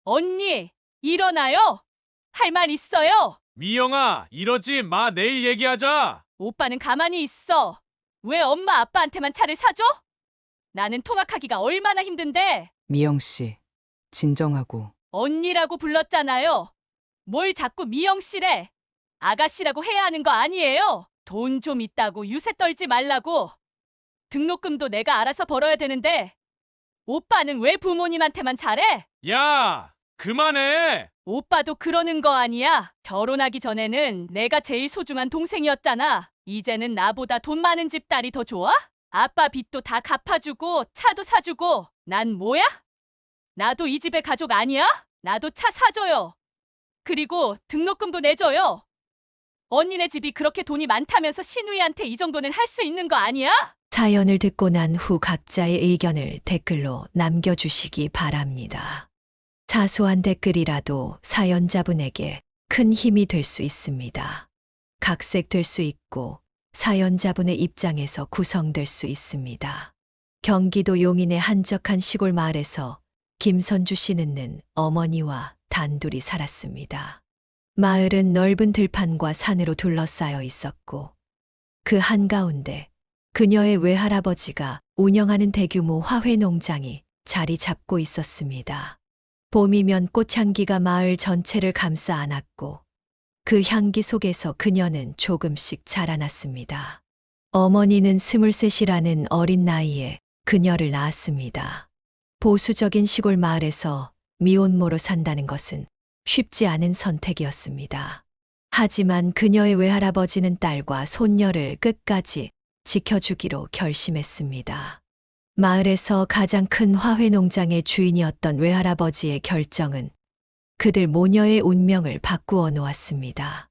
언니, 일어나요. 할 말 있어요. 미영아, 이러지 마. 내일 얘기하자. 오빠는 가만히 있어. 왜 엄마 아빠한테만 차를 사줘? 나는 통학하기가 얼마나 힘든데. 미영 씨, 진정하고. 언니라고 불렀잖아요. 뭘 자꾸 미영 씨래. 아가씨라고 해야 하는 거 아니에요? 돈 좀 있다고 유세 떨지 말라고. 등록금도 내가 알아서 벌어야 되는데 오빠는 왜 부모님한테만 잘해? 야, 그만해. 오빠도 그러는 거 아니야? 결혼하기 전에는 내가 제일 소중한 동생이었잖아. 이제는 나보다 돈 많은 집 딸이 더 좋아? 아빠 빚도 다 갚아주고 차도 사주고 난 뭐야? 나도 이 집의 가족 아니야? 나도 차 사줘요. 그리고 등록금도 내줘요. 언니네 집이 그렇게 돈이 많다면서 시누이한테 이 정도는 할 수 있는 거 아니야? 사연을 듣고 난 후 각자의 의견을 댓글로 남겨주시기 바랍니다. 사소한 댓글이라도 사연자분에게 큰 힘이 될 수 있습니다. 각색될 수 있고 사연자분의 입장에서 구성될 수 있습니다. 경기도 용인의 한적한 시골 마을에서 김선주 씨는 어머니와 단둘이 살았습니다. 마을은 넓은 들판과 산으로 둘러싸여 있었고 그 한가운데 그녀의 외할아버지가 운영하는 대규모 화훼 농장이 자리 잡고 있었습니다. 봄이면 꽃향기가 마을 전체를 감싸 안았고 그 향기 속에서 그녀는 조금씩 자라났습니다. 어머니는 23이라는 어린 나이에 그녀를 낳았습니다. 보수적인 시골 마을에서 미혼모로 산다는 것은 쉽지 않은 선택이었습니다. 하지만 그녀의 외할아버지는 딸과 손녀를 끝까지 지켜주기로 결심했습니다. 마을에서 가장 큰 화훼 농장의 주인이었던 외할아버지의 결정은 그들 모녀의 운명을 바꾸어 놓았습니다.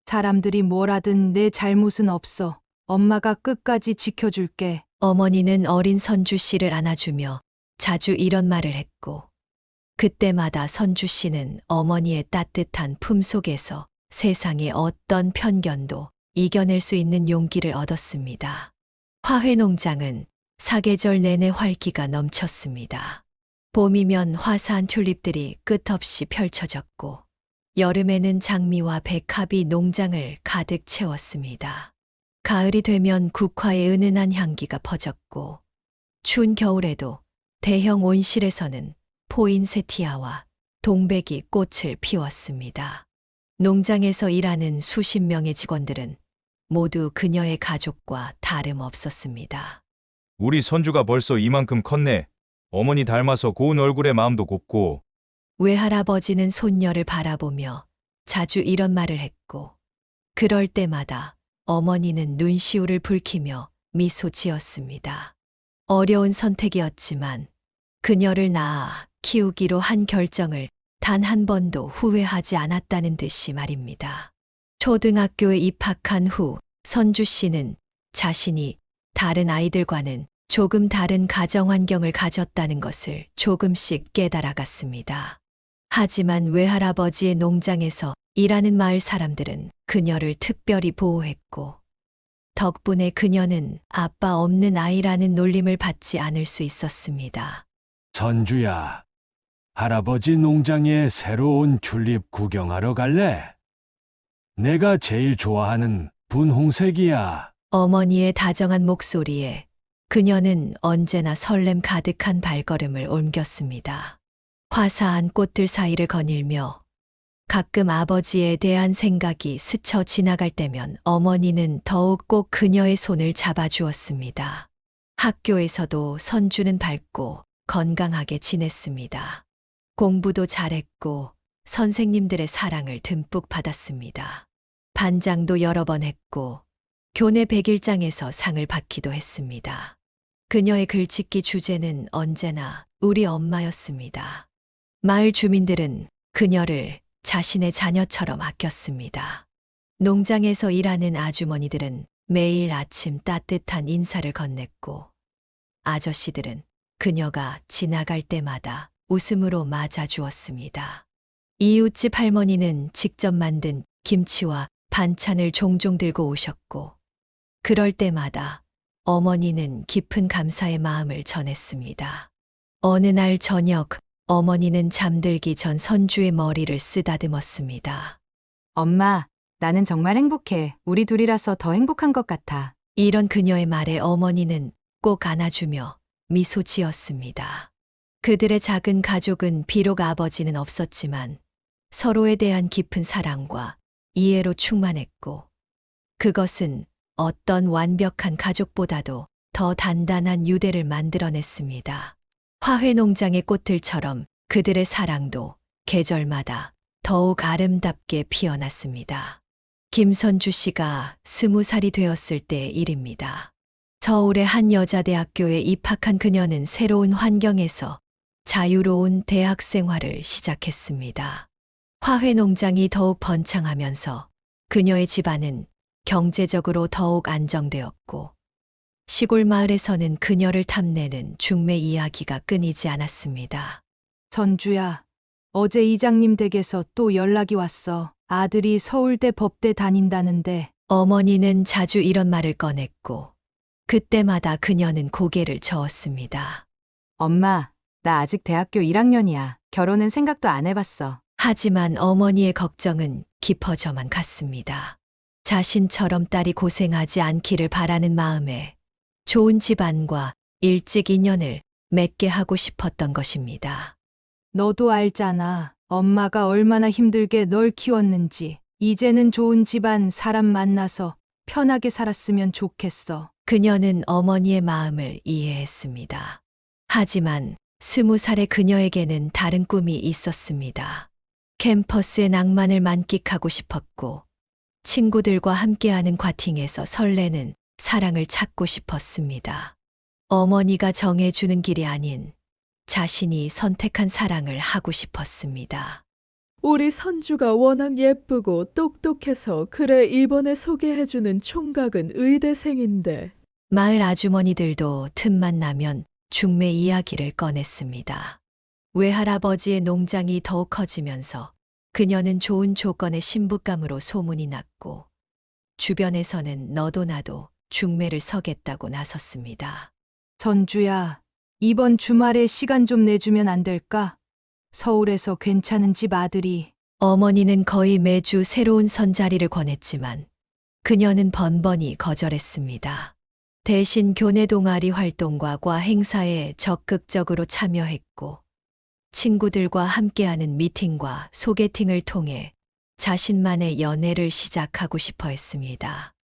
사람들이 뭘 하든 내 잘못은 없어. 엄마가 끝까지 지켜줄게. 어머니는 어린 선주 씨를 안아주며 자주 이런 말을 했고 그때마다 선주 씨는 어머니의 따뜻한 품 속에서 세상의 어떤 편견도 이겨낼 수 있는 용기를 얻었습니다. 화훼 농장은 사계절 내내 활기가 넘쳤습니다. 봄이면 화사한 튤립들이 끝없이 펼쳐졌고 여름에는 장미와 백합이 농장을 가득 채웠습니다. 가을이 되면 국화의 은은한 향기가 퍼졌고 추운 겨울에도 대형 온실에서는 포인세티아와 동백이 꽃을 피웠습니다. 농장에서 일하는 수십 명의 직원들은 모두 그녀의 가족과 다름없었습니다. 우리 선주가 벌써 이만큼 컸네. 어머니 닮아서 고운 얼굴에 마음도 곱고. 외할아버지는 손녀를 바라보며 자주 이런 말을 했고 그럴 때마다 어머니는 눈시울을 붉히며 미소 지었습니다. 어려운 선택이었지만 그녀를 낳아 키우기로 한 결정을 단 한 번도 후회하지 않았다는 듯이 말입니다. 초등학교에 입학한 후 선주 씨는 자신이 다른 아이들과는 조금 다른 가정 환경을 가졌다는 것을 조금씩 깨달아갔습니다. 하지만 외할아버지의 농장에서 일하는 마을 사람들은 그녀를 특별히 보호했고 덕분에 그녀는 아빠 없는 아이라는 놀림을 받지 않을 수 있었습니다. 선주야, 할아버지 농장에 새로운 튤립 구경하러 갈래? 내가 제일 좋아하는 분홍색이야. 어머니의 다정한 목소리에 그녀는 언제나 설렘 가득한 발걸음을 옮겼습니다. 화사한 꽃들 사이를 거닐며 가끔 아버지에 대한 생각이 스쳐 지나갈 때면 어머니는 더욱 꼭 그녀의 손을 잡아주었습니다. 학교에서도 선주는 밝고 건강하게 지냈습니다. 공부도 잘했고 선생님들의 사랑을 듬뿍 받았습니다. 반장도 여러 번 했고 교내 100일장에서 상을 받기도 했습니다. 그녀의 글짓기 주제는 언제나 우리 엄마였습니다. 마을 주민들은 그녀를 자신의 자녀처럼 아꼈습니다. 농장에서 일하는 아주머니들은 매일 아침 따뜻한 인사를 건넸고 아저씨들은 그녀가 지나갈 때마다 웃음으로 맞아주었습니다. 이웃집 할머니는 직접 만든 김치와 반찬을 종종 들고 오셨고 그럴 때마다 어머니는 깊은 감사의 마음을 전했습니다. 어느 날 저녁 어머니는 잠들기 전 선주의 머리를 쓰다듬었습니다. 엄마, 나는 정말 행복해. 우리 둘이라서 더 행복한 것 같아. 이런 그녀의 말에 어머니는 꼭 안아주며 미소 지었습니다. 그들의 작은 가족은 비록 아버지는 없었지만 서로에 대한 깊은 사랑과 이해로 충만했고 그것은 어떤 완벽한 가족보다도 더 단단한 유대를 만들어냈습니다. 화훼농장의 꽃들처럼 그들의 사랑도 계절마다 더욱 아름답게 피어났습니다. 김선주 씨가 20살이 되었을 때의 일입니다. 서울의 한 여자대학교에 입학한 그녀는 새로운 환경에서 자유로운 대학 생활을 시작했습니다. 화훼농장이 더욱 번창하면서 그녀의 집안은 경제적으로 더욱 안정되었고 시골 마을에서는 그녀를 탐내는 중매 이야기가 끊이지 않았습니다. 선주야, 어제 이장님 댁에서 또 연락이 왔어. 아들이 서울대 법대 다닌다는데. 어머니는 자주 이런 말을 꺼냈고 그때마다 그녀는 고개를 저었습니다. 엄마, 나 아직 대학교 1학년이야. 결혼은 생각도 안 해봤어. 하지만 어머니의 걱정은 깊어져만 갔습니다. 자신처럼 딸이 고생하지 않기를 바라는 마음에 좋은 집안과 일찍 인연을 맺게 하고 싶었던 것입니다. 너도 알잖아. 엄마가 얼마나 힘들게 널 키웠는지. 이제는 좋은 집안 사람 만나서 편하게 살았으면 좋겠어. 그녀는 어머니의 마음을 이해했습니다. 하지만 20살의 그녀에게는 다른 꿈이 있었습니다. 캠퍼스의 낭만을 만끽하고 싶었고 친구들과 함께하는 과팅에서 설레는 사랑을 찾고 싶었습니다. 어머니가 정해주는 길이 아닌 자신이 선택한 사랑을 하고 싶었습니다. 우리 선주가 워낙 예쁘고 똑똑해서 그래 이번에 소개해주는 총각은 의대생인데. 마을 아주머니들도 틈만 나면 중매 이야기를 꺼냈습니다. 외할아버지의 농장이 더욱 커지면서 그녀는 좋은 조건의 신부감으로 소문이 났고 주변에서는 너도 나도 중매를 서겠다고 나섰습니다. 선주야, 이번 주말에 시간 좀 내주면 안 될까? 서울에서 괜찮은 집 아들이. 어머니는 거의 매주 새로운 선자리를 권했지만 그녀는 번번이 거절했습니다. 대신 교내 동아리 활동과 과 행사에 적극적으로 참여했고 친구들과 함께하는 미팅과 소개팅을 통해 자신만의 연애를 시작하고 싶어 했습니다.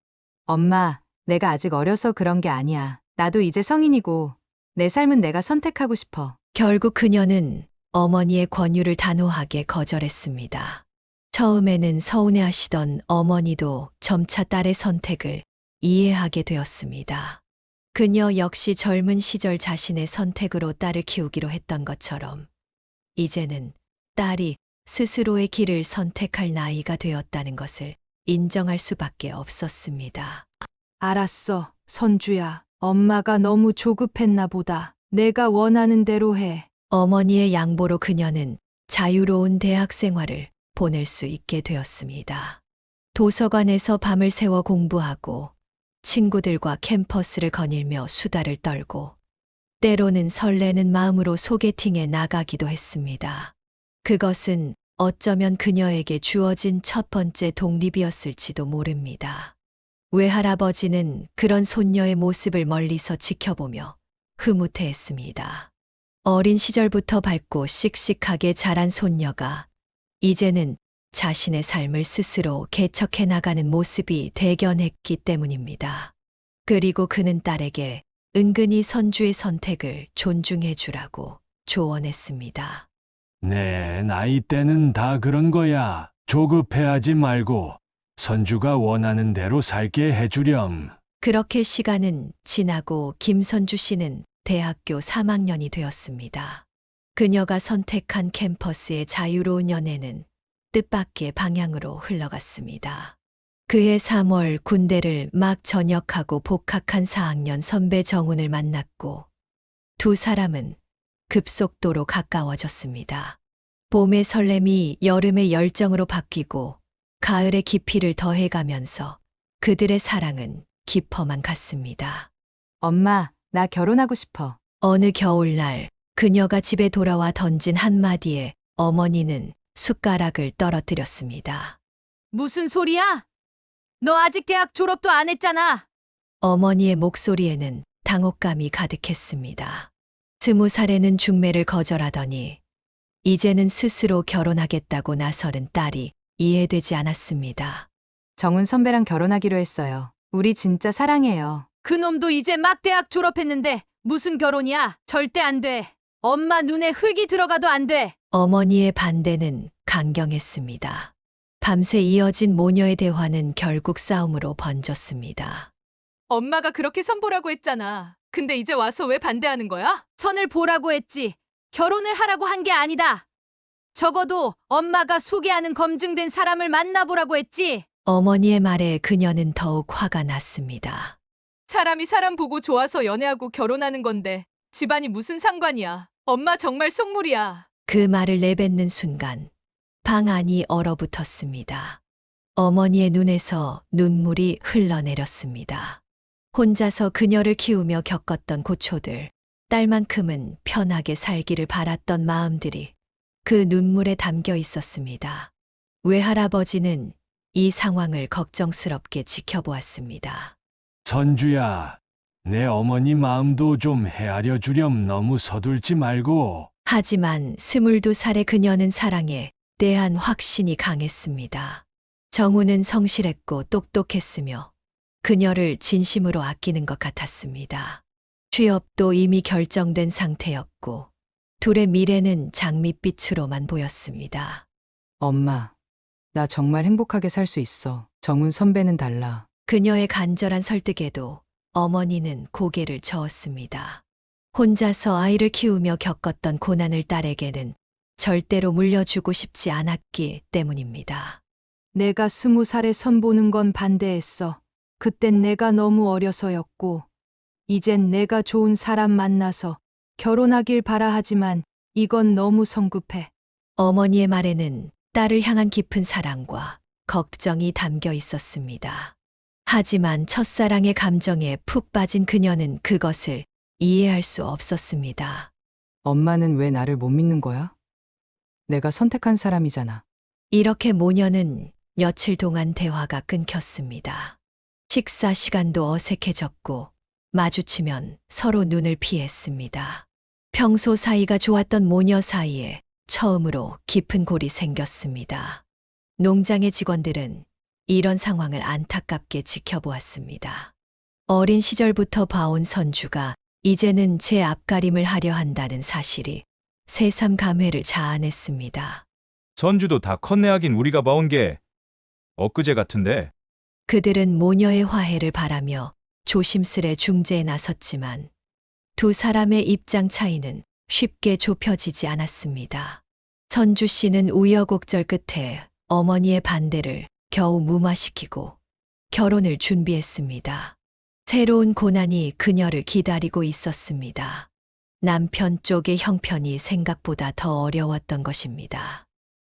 엄마, 내가 아직 어려서 그런 게 아니야. 나도 이제 성인이고 내 삶은 내가 선택하고 싶어. 결국 그녀는 어머니의 권유를 단호하게 거절했습니다. 처음에는 서운해하시던 어머니도 점차 딸의 선택을 이해하게 되었습니다. 그녀 역시 젊은 시절 자신의 선택으로 딸을 키우기로 했던 것처럼 이제는 딸이 스스로의 길을 선택할 나이가 되었다는 것을 인정할 수밖에 없었습니다. 알았어, 선주야. 엄마가 너무 조급했나 보다. 내가 원하는 대로 해. 어머니의 양보로 그녀는 자유로운 대학 생활을 보낼 수 있게 되었습니다. 도서관에서 밤을 새워 공부하고 친구들과 캠퍼스를 거닐며 수다를 떨고 때로는 설레는 마음으로 소개팅에 나가기도 했습니다. 그것은 어쩌면 그녀에게 주어진 첫 번째 독립이었을지도 모릅니다. 외할아버지는 그런 손녀의 모습을 멀리서 지켜보며 흐뭇해했습니다. 어린 시절부터 밝고 씩씩하게 자란 손녀가 이제는 자신의 삶을 스스로 개척해 나가는 모습이 대견했기 때문입니다. 그리고 그는 딸에게 은근히 선주의 선택을 존중해 주라고 조언했습니다. 내 나이 때는 다 그런 거야. 조급해하지 말고 선주가 원하는 대로 살게 해주렴. 그렇게 시간은 지나고 김선주 씨는 대학교 3학년이 되었습니다. 그녀가 선택한 캠퍼스의 자유로운 연애는 뜻밖의 방향으로 흘러갔습니다. 그해 3월 군대를 막 전역하고 복학한 4학년 선배 정훈을 만났고 두 사람은 급속도로 가까워졌습니다. 봄의 설렘이 여름의 열정으로 바뀌고 가을의 깊이를 더해가면서 그들의 사랑은 깊어만 갔습니다. 엄마, 나 결혼하고 싶어. 어느 겨울날 그녀가 집에 돌아와 던진 한마디에 어머니는 숟가락을 떨어뜨렸습니다. 무슨 소리야? 너 아직 대학 졸업도 안 했잖아. 어머니의 목소리에는 당혹감이 가득했습니다. 20살에는 중매를 거절하더니 이제는 스스로 결혼하겠다고 나서는 딸이 이해되지 않았습니다. 정은 선배랑 결혼하기로 했어요. 우리 진짜 사랑해요. 그놈도 이제 막 대학 졸업했는데 무슨 결혼이야? 절대 안 돼. 엄마 눈에 흙이 들어가도 안 돼. 어머니의 반대는 강경했습니다. 밤새 이어진 모녀의 대화는 결국 싸움으로 번졌습니다. 엄마가 그렇게 선보라고 했잖아. 근데 이제 와서 왜 반대하는 거야? 선을 보라고 했지. 결혼을 하라고 한 게 아니다. 적어도 엄마가 소개하는 검증된 사람을 만나보라고 했지. 어머니의 말에 그녀는 더욱 화가 났습니다. 사람이 사람 보고 좋아서 연애하고 결혼하는 건데 집안이 무슨 상관이야. 엄마 정말 속물이야. 그 말을 내뱉는 순간 방 안이 얼어붙었습니다. 어머니의 눈에서 눈물이 흘러내렸습니다. 혼자서 그녀를 키우며 겪었던 고초들, 딸만큼은 편하게 살기를 바랐던 마음들이 그 눈물에 담겨 있었습니다. 외할아버지는 이 상황을 걱정스럽게 지켜보았습니다. 선주야, 내 어머니 마음도 좀 헤아려 주렴. 너무 서둘지 말고. 하지만 22살의 그녀는 사랑에 대한 확신이 강했습니다. 정우는 성실했고 똑똑했으며 그녀를 진심으로 아끼는 것 같았습니다. 취업도 이미 결정된 상태였고 둘의 미래는 장밋빛으로만 보였습니다. 엄마, 나 정말 행복하게 살 수 있어. 정은 선배는 달라. 그녀의 간절한 설득에도 어머니는 고개를 저었습니다. 혼자서 아이를 키우며 겪었던 고난을 딸에게는 절대로 물려주고 싶지 않았기 때문입니다. 내가 20살에 선 보는 건 반대했어. 그땐 내가 너무 어려서였고, 이젠 내가 좋은 사람 만나서 결혼하길 바라 하지만 이건 너무 성급해. 어머니의 말에는 딸을 향한 깊은 사랑과 걱정이 담겨 있었습니다. 하지만 첫사랑의 감정에 푹 빠진 그녀는 그것을 이해할 수 없었습니다. 엄마는 왜 나를 못 믿는 거야? 내가 선택한 사람이잖아. 이렇게 모녀는 며칠 동안 대화가 끊겼습니다. 식사 시간도 어색해졌고 마주치면 서로 눈을 피했습니다. 평소 사이가 좋았던 모녀 사이에 처음으로 깊은 골이 생겼습니다. 농장의 직원들은 이런 상황을 안타깝게 지켜보았습니다. 어린 시절부터 봐온 선주가 이제는 제 앞가림을 하려 한다는 사실이 새삼 감회를 자아냈습니다. 선주도 다 컸네. 하긴 우리가 봐온 게 엊그제 같은데. 그들은 모녀의 화해를 바라며 조심스레 중재에 나섰지만 두 사람의 입장 차이는 쉽게 좁혀지지 않았습니다. 선주 씨는 우여곡절 끝에 어머니의 반대를 겨우 무마시키고 결혼을 준비했습니다. 새로운 고난이 그녀를 기다리고 있었습니다. 남편 쪽의 형편이 생각보다 더 어려웠던 것입니다.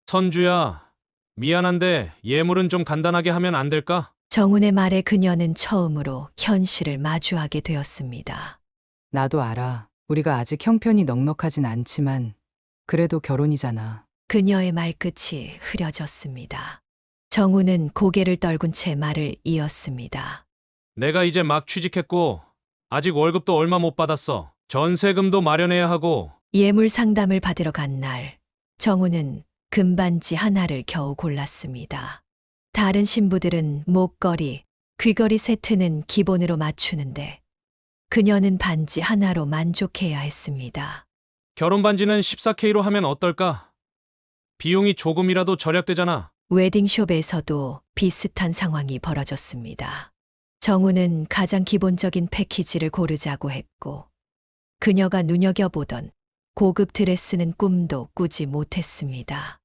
선주야, 미안한데 예물은 좀 간단하게 하면 안 될까? 정훈의 말에 그녀는 처음으로 현실을 마주하게 되었습니다. 나도 알아. 우리가 아직 형편이 넉넉하진 않지만 그래도 결혼이잖아. 그녀의 말끝이 흐려졌습니다. 정우는 고개를 떨군 채 말을 이었습니다. 내가 이제 막 취직했고 아직 월급도 얼마 못 받았어. 전세금도 마련해야 하고. 예물 상담을 받으러 간 날, 정우는 금반지 하나를 겨우 골랐습니다. 다른 신부들은 목걸이, 귀걸이 세트는 기본으로 맞추는데 그녀는 반지 하나로 만족해야 했습니다. 결혼 반지는 14K로 하면 어떨까? 비용이 조금이라도 절약되잖아. 웨딩숍에서도 비슷한 상황이 벌어졌습니다. 정우는 가장 기본적인 패키지를 고르자고 했고 그녀가 눈여겨보던 고급 드레스는 꿈도 꾸지 못했습니다.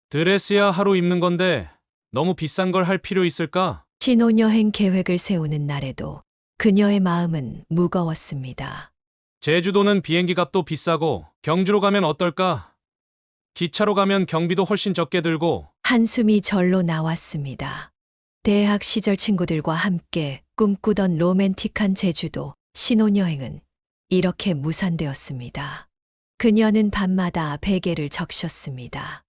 드레스야 하루 입는 건데 너무 비싼 걸 할 필요 있을까? 신혼여행 계획을 세우는 날에도 그녀의 마음은 무거웠습니다. 제주도는 비행기 값도 비싸고 경주로 가면 어떨까? 기차로 가면 경비도 훨씬 적게 들고. 한숨이 절로 나왔습니다. 대학 시절 친구들과 함께 꿈꾸던 로맨틱한 제주도 신혼여행은 이렇게 무산되었습니다. 그녀는 밤마다 베개를 적셨습니다.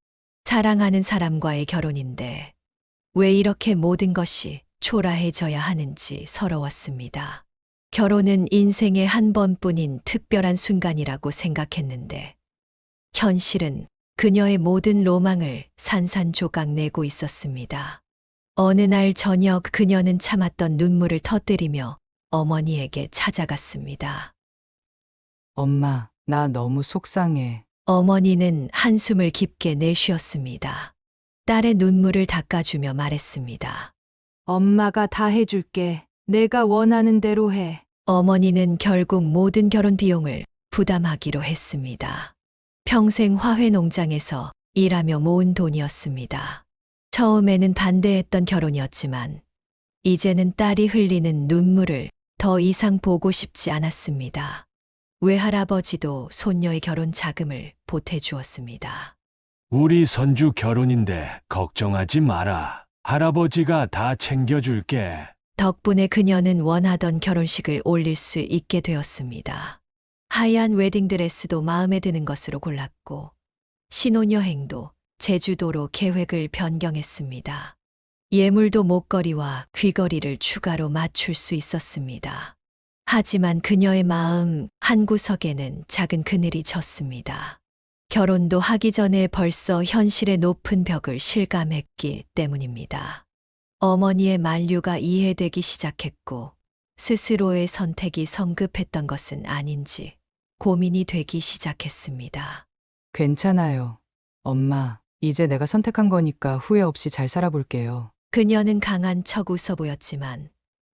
사랑하는 사람과의 결혼인데 왜 이렇게 모든 것이 초라해져야 하는지 서러웠습니다. 결혼은 인생의 한 번뿐인 특별한 순간이라고 생각했는데 현실은 그녀의 모든 로망을 산산조각 내고 있었습니다. 어느 날 저녁 그녀는 참았던 눈물을 터뜨리며 어머니에게 찾아갔습니다. 엄마, 나 너무 속상해. 어머니는 한숨을 깊게 내쉬었습니다. 딸의 눈물을 닦아주며 말했습니다. 엄마가 다 해줄게. 내가 원하는 대로 해. 어머니는 결국 모든 결혼 비용을 부담하기로 했습니다. 평생 화훼 농장에서 일하며 모은 돈이었습니다. 처음에는 반대했던 결혼이었지만 이제는 딸이 흘리는 눈물을 더 이상 보고 싶지 않았습니다. 외할아버지도 손녀의 결혼 자금을 보태주었습니다. 우리 선주 결혼인데 걱정하지 마라. 할아버지가 다 챙겨줄게. 덕분에 그녀는 원하던 결혼식을 올릴 수 있게 되었습니다. 하얀 웨딩드레스도 마음에 드는 것으로 골랐고 신혼여행도 제주도로 계획을 변경했습니다. 예물도 목걸이와 귀걸이를 추가로 맞출 수 있었습니다. 하지만 그녀의 마음 한구석에는 작은 그늘이 졌습니다. 결혼도 하기 전에 벌써 현실의 높은 벽을 실감했기 때문입니다. 어머니의 만류가 이해되기 시작했고 스스로의 선택이 성급했던 것은 아닌지 고민이 되기 시작했습니다. 괜찮아요. 엄마, 이제 내가 선택한 거니까 후회 없이 잘 살아볼게요. 그녀는 강한 척 웃어 보였지만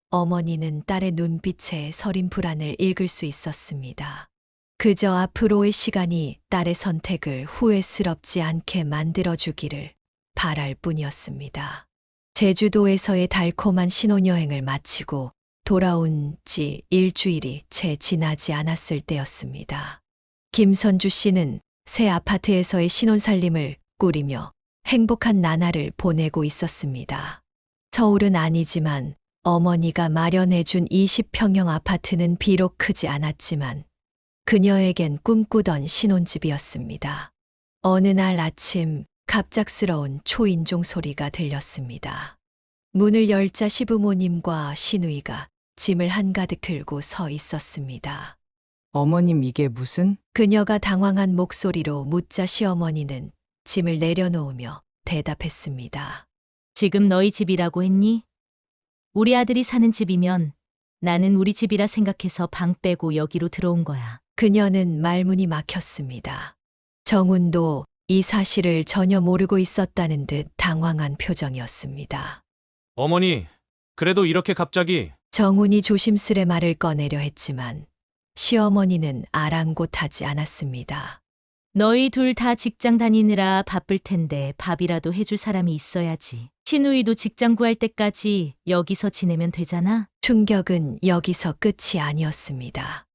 어머니는 딸의 눈빛에 서린 불안을 읽을 수 있었습니다. 그저 앞으로의 시간이 딸의 선택을 후회스럽지 않게 만들어주기를 바랄 뿐이었습니다. 제주도에서의 달콤한 신혼여행을 마치고 돌아온 지 일주일이 채 지나지 않았을 때였습니다. 김선주 씨는 새 아파트에서의 신혼살림을 꾸리며 행복한 나날을 보내고 있었습니다. 서울은 아니지만 어머니가 마련해준 20평형 아파트는 비록 크지 않았지만 그녀에겐 꿈꾸던 신혼집이었습니다. 어느 날 아침 갑작스러운 초인종 소리가 들렸습니다. 문을 열자 시부모님과 시누이가 짐을 한가득 들고 서 있었습니다. 어머님, 이게 무슨? 그녀가 당황한 목소리로 묻자 시어머니는 짐을 내려놓으며 대답했습니다. 지금 너희 집이라고 했니? 우리 아들이 사는 집이면 나는 우리 집이라 생각해서 방 빼고 여기로 들어온 거야. 그녀는 말문이 막혔습니다. 정훈도 이 사실을 전혀 모르고 있었다는 듯 당황한 표정이었습니다. 어머니, 그래도 이렇게 갑자기 정훈이 조심스레 말을 꺼내려 했지만 시어머니는 아랑곳하지 않았습니다. 너희 둘 다 직장 다니느라 바쁠 텐데 밥이라도 해줄 사람이 있어야지. 신우이도 직장 구할 때까지 여기서 지내면 되잖아? 충격은 여기서 끝이 아니었습니다.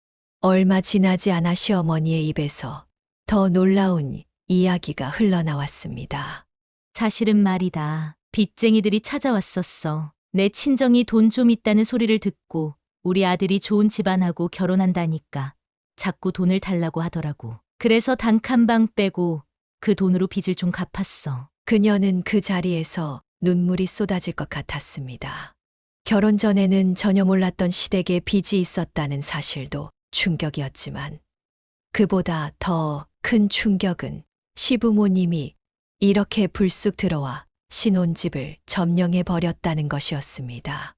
얼마 지나지 않아 시어머니의 입에서 더 놀라운 이야기가 흘러나왔습니다. 사실은 말이다. 빚쟁이들이 찾아왔었어. 내 친정이 돈 좀 있다는 소리를 듣고 우리 아들이 좋은 집안하고 결혼한다니까 자꾸 돈을 달라고 하더라고. 그래서 단칸 방 빼고 그 돈으로 빚을 좀 갚았어. 그녀는 그 자리에서 눈물이 쏟아질 것 같았습니다. 결혼 전에는 전혀 몰랐던 시댁에 빚이 있었다는 사실도 충격이었지만 그보다 더 큰 충격은 시부모님이 이렇게 불쑥 들어와 신혼집을 점령해 버렸다는 것이었습니다.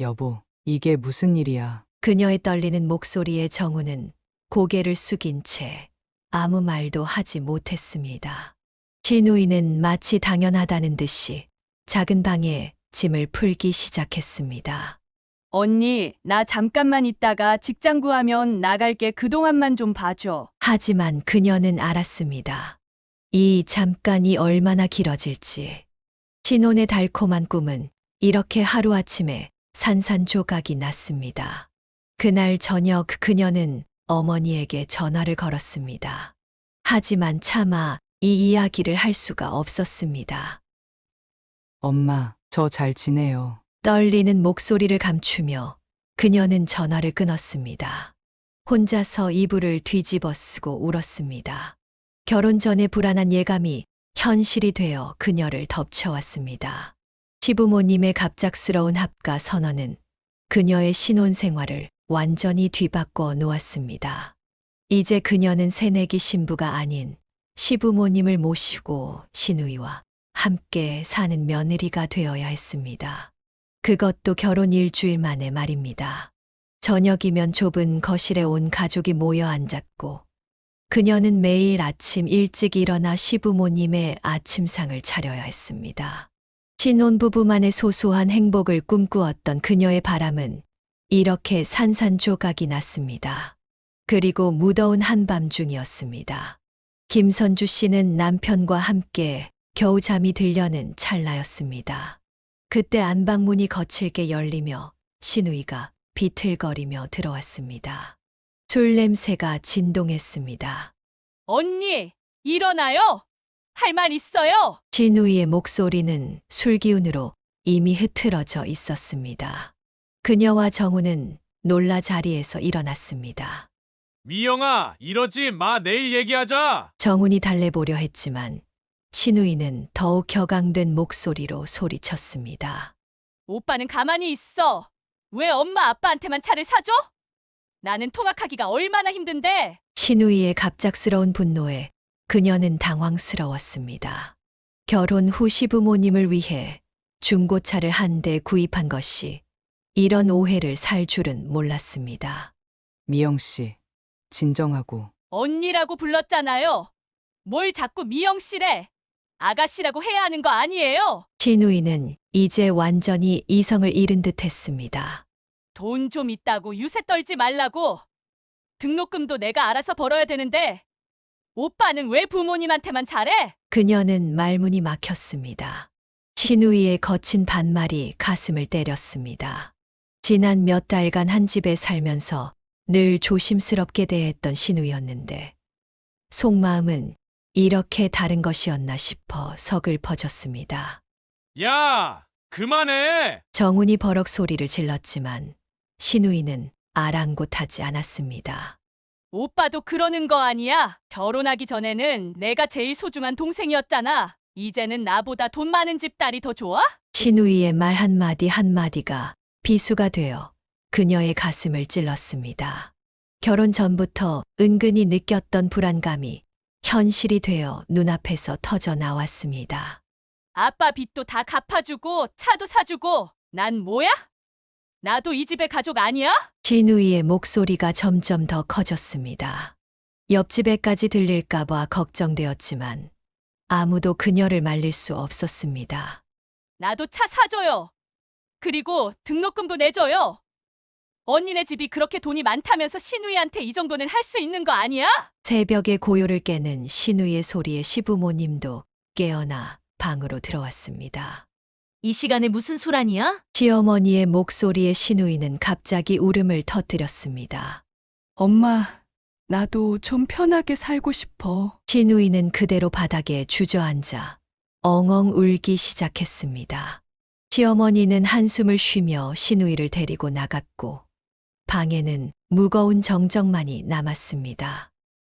여보, 이게 무슨 일이야? 그녀의 떨리는 목소리에 정우는 고개를 숙인 채 아무 말도 하지 못했습니다. 시누이는 마치 당연하다는 듯이 작은 방에 짐을 풀기 시작했습니다. 언니, 나 잠깐만 있다가 직장 구하면 나갈게. 그동안만 좀 봐줘. 하지만 그녀는 알았습니다. 이 잠깐이 얼마나 길어질지. 신혼의 달콤한 꿈은 이렇게 하루아침에 산산조각이 났습니다. 그날 저녁 그녀는 어머니에게 전화를 걸었습니다. 하지만 차마 이 이야기를 할 수가 없었습니다. 엄마, 저 잘 지내요. 떨리는 목소리를 감추며 그녀는 전화를 끊었습니다. 혼자서 이불을 뒤집어 쓰고 울었습니다. 결혼 전에 불안한 예감이 현실이 되어 그녀를 덮쳐왔습니다. 시부모님의 갑작스러운 합가 선언은 그녀의 신혼 생활을 완전히 뒤바꿔 놓았습니다. 이제 그녀는 새내기 신부가 아닌 시부모님을 모시고 시누이와 함께 사는 며느리가 되어야 했습니다. 그것도 결혼 일주일 만에 말입니다. 저녁이면 좁은 거실에 온 가족이 모여 앉았고 그녀는 매일 아침 일찍 일어나 시부모님의 아침상을 차려야 했습니다. 신혼부부만의 소소한 행복을 꿈꾸었던 그녀의 바람은 이렇게 산산조각이 났습니다. 그리고 무더운 한밤중이었습니다. 김선주 씨는 남편과 함께 겨우 잠이 들려는 찰나였습니다. 그때 안방문이 거칠게 열리며 시누이가 비틀거리며 들어왔습니다. 술 냄새가 진동했습니다. 언니, 일어나요! 할 말 있어요! 시누이의 목소리는 술기운으로 이미 흐트러져 있었습니다. 그녀와 정우는 놀라 자리에서 일어났습니다. 미영아, 이러지 마. 내일 얘기하자. 정훈이 달래보려 했지만 시누이는 더욱 격앙된 목소리로 소리쳤습니다. 오빠는 가만히 있어. 왜 엄마 아빠한테만 차를 사줘? 나는 통학하기가 얼마나 힘든데. 시누이의 갑작스러운 분노에 그녀는 당황스러웠습니다. 결혼 후 시부모님을 위해 중고차를 한 대 구입한 것이 이런 오해를 살 줄은 몰랐습니다. 미영 씨, 진정하고. 언니라고 불렀잖아요. 뭘 자꾸 미영 씨래. 아가씨라고 해야 하는 거 아니에요? 시누이는 이제 완전히 이성을 잃은 듯 했습니다. 돈 좀 있다고 유세 떨지 말라고. 등록금도 내가 알아서 벌어야 되는데 오빠는 왜 부모님한테만 잘해? 그녀는 말문이 막혔습니다. 시누이의 거친 반말이 가슴을 때렸습니다. 지난 몇 달간 한 집에 살면서 늘 조심스럽게 대했던 시누이였는데 속마음은 이렇게 다른 것이었나 싶어 서글퍼졌습니다. 야, 그만해. 정훈이 버럭 소리를 질렀지만 시누이는 아랑곳하지 않았습니다. 오빠도 그러는 거 아니야? 결혼하기 전에는 내가 제일 소중한 동생이었잖아. 이제는 나보다 돈 많은 집 딸이 더 좋아? 시누이의 말 한마디 한마디가 비수가 되어 그녀의 가슴을 찔렀습니다. 결혼 전부터 은근히 느꼈던 불안감이 현실이 되어 눈앞에서 터져 나왔습니다. 아빠 빚도 다 갚아주고 차도 사주고 난 뭐야? 나도 이 집의 가족 아니야? 시누이의 목소리가 점점 더 커졌습니다. 옆집에까지 들릴까봐 걱정되었지만 아무도 그녀를 말릴 수 없었습니다. 나도 차 사줘요. 그리고 등록금도 내줘요. 언니네 집이 그렇게 돈이 많다면서 시누이한테 이 정도는 할 수 있는 거 아니야? 새벽의 고요를 깨는 시누이의 소리에 시부모님도 깨어나 방으로 들어왔습니다. 이 시간에 무슨 소란이야? 시어머니의 목소리에 시누이는 갑자기 울음을 터뜨렸습니다. 엄마, 나도 좀 편하게 살고 싶어. 시누이는 그대로 바닥에 주저앉아 엉엉 울기 시작했습니다. 시어머니는 한숨을 쉬며 시누이를 데리고 나갔고 방에는 무거운 정적만이 남았습니다.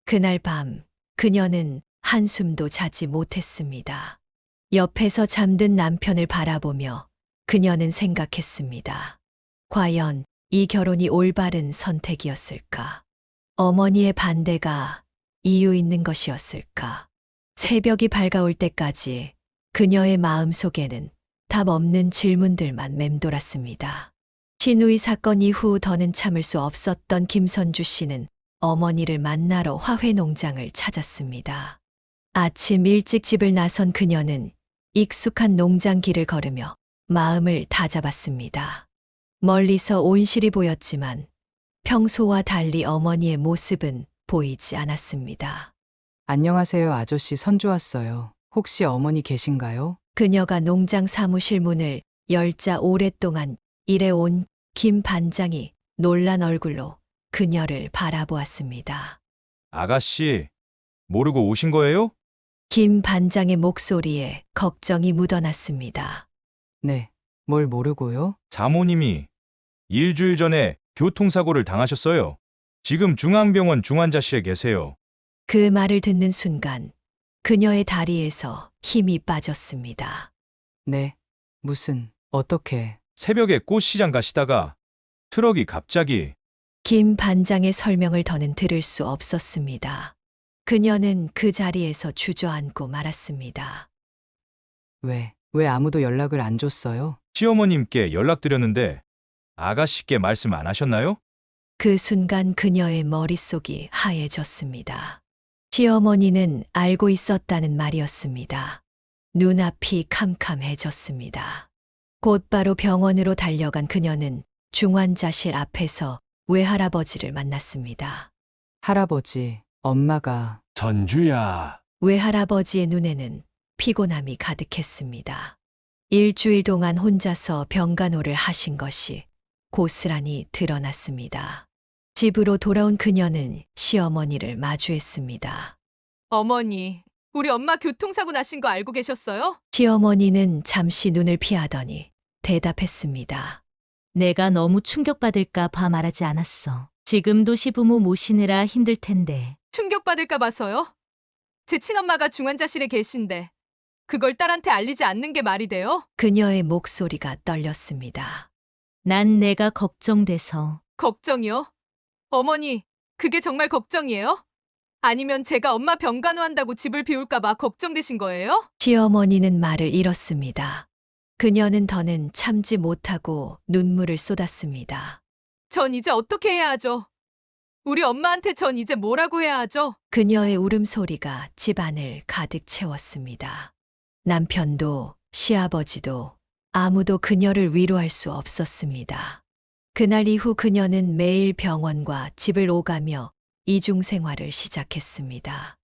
그날 밤 그녀는 한숨도 자지 못했습니다. 옆에서 잠든 남편을 바라보며 그녀는 생각했습니다. 과연 이 결혼이 올바른 선택이었을까? 어머니의 반대가 이유 있는 것이었을까? 새벽이 밝아올 때까지 그녀의 마음속에는 답 없는 질문들만 맴돌았습니다. 시누이 사건 이후 더는 참을 수 없었던 김선주 씨는 어머니를 만나러 화훼 농장을 찾았습니다. 아침 일찍 집을 나선 그녀는 익숙한 농장 길을 걸으며 마음을 다잡았습니다. 멀리서 온실이 보였지만 평소와 달리 어머니의 모습은 보이지 않았습니다. 안녕하세요, 아저씨. 선주 왔어요. 혹시 어머니 계신가요? 그녀가 농장 사무실 문을 열자 오랫동안 일해온 김 반장이 놀란 얼굴로 그녀를 바라보았습니다. 아가씨, 모르고 오신 거예요? 김 반장의 목소리에 걱정이 묻어났습니다. 네, 뭘 모르고요? 자모님이 일주일 전에 교통사고를 당하셨어요. 지금 중앙병원 중환자실에 계세요. 그 말을 듣는 순간 그녀의 다리에서 힘이 빠졌습니다. 네. 무슨, 어떻게. 새벽에 꽃시장 가시다가 트럭이 갑자기 김 반장의 설명을 더는 들을 수 없었습니다. 그녀는 그 자리에서 주저앉고 말았습니다. 왜 아무도 연락을 안 줬어요? 시어머님께 연락드렸는데 아가씨께 말씀 안 하셨나요? 그 순간 그녀의 머릿속이 하얘졌습니다. 시어머니는 알고 있었다는 말이었습니다. 눈앞이 캄캄해졌습니다. 곧바로 병원으로 달려간 그녀는 중환자실 앞에서 외할아버지를 만났습니다. 할아버지, 엄마가. 선주야, 외할아버지의 눈에는 피곤함이 가득했습니다. 일주일 동안 혼자서 병간호를 하신 것이 고스란히 드러났습니다. 집으로 돌아온 그녀는 시어머니를 마주했습니다. 어머니, 우리 엄마 교통사고 나신 거 알고 계셨어요? 시어머니는 잠시 눈을 피하더니 대답했습니다. 내가 너무 충격받을까 봐 말하지 않았어. 지금도 시부모 모시느라 힘들 텐데. 충격받을까 봐서요? 제 친엄마가 중환자실에 계신데 그걸 딸한테 알리지 않는 게 말이 돼요? 그녀의 목소리가 떨렸습니다. 난 내가 걱정돼서. 걱정이요? 어머니, 그게 정말 걱정이에요? 아니면 제가 엄마 병간호한다고 집을 비울까 봐 걱정되신 거예요? 시어머니는 말을 잃었습니다. 그녀는 더는 참지 못하고 눈물을 쏟았습니다. 전 이제 어떻게 해야 하죠? 우리 엄마한테 전 이제 뭐라고 해야 하죠? 그녀의 울음소리가 집안을 가득 채웠습니다. 남편도 시아버지도 아무도 그녀를 위로할 수 없었습니다. 그날 이후 그녀는 매일 병원과 집을 오가며 이중 생활을 시작했습니다.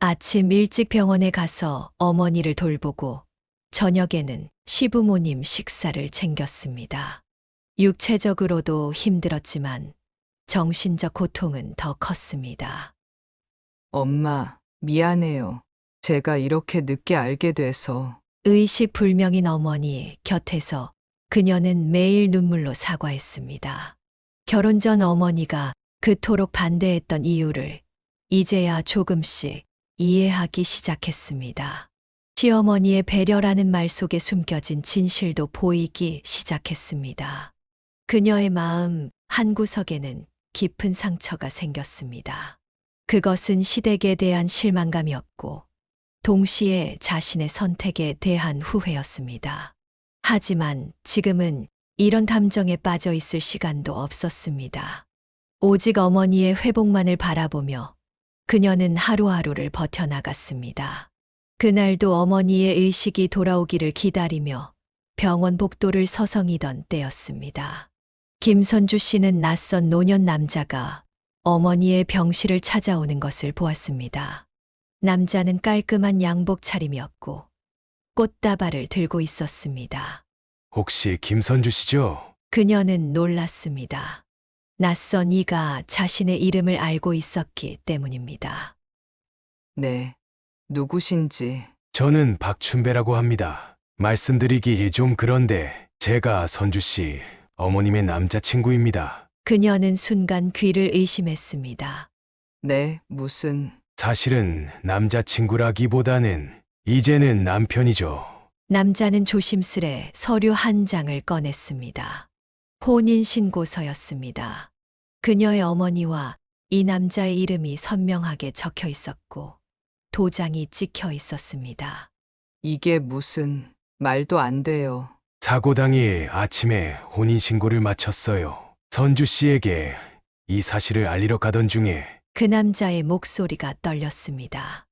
아침 일찍 병원에 가서 어머니를 돌보고 저녁에는 시부모님 식사를 챙겼습니다. 육체적으로도 힘들었지만 정신적 고통은 더 컸습니다. 엄마, 미안해요. 제가 이렇게 늦게 알게 돼서. 의식불명인 어머니 곁에서 그녀는 매일 눈물로 사과했습니다. 결혼 전 어머니가 그토록 반대했던 이유를 이제야 조금씩 이해하기 시작했습니다. 시어머니의 배려라는 말 속에 숨겨진 진실도 보이기 시작했습니다. 그녀의 마음 한구석에는 깊은 상처가 생겼습니다. 그것은 시댁에 대한 실망감이었고 동시에 자신의 선택에 대한 후회였습니다. 하지만 지금은 이런 감정에 빠져 있을 시간도 없었습니다. 오직 어머니의 회복만을 바라보며 그녀는 하루하루를 버텨나갔습니다. 그날도 어머니의 의식이 돌아오기를 기다리며 병원 복도를 서성이던 때였습니다. 김선주 씨는 낯선 노년 남자가 어머니의 병실을 찾아오는 것을 보았습니다. 남자는 깔끔한 양복 차림이었고 꽃다발을 들고 있었습니다. 혹시 김선주 씨죠? 그녀는 놀랐습니다. 낯선 이가 자신의 이름을 알고 있었기 때문입니다. 네. 누구신지. 저는 박춘배라고 합니다. 말씀드리기 좀 그런데 제가 선주 씨 어머님의 남자친구입니다. 그녀는 순간 귀를 의심했습니다. 네, 무슨. 사실은 남자친구라기보다는 이제는 남편이죠. 남자는 조심스레 서류 한 장을 꺼냈습니다. 혼인신고서였습니다. 그녀의 어머니와 이 남자의 이름이 선명하게 적혀 있었고 도장이 찍혀 있었습니다. 이게 무슨. 말도 안 돼요. 사고 당일 아침에 혼인신고를 마쳤어요. 선주 씨에게 이 사실을 알리러 가던 중에 그 남자의 목소리가 떨렸습니다.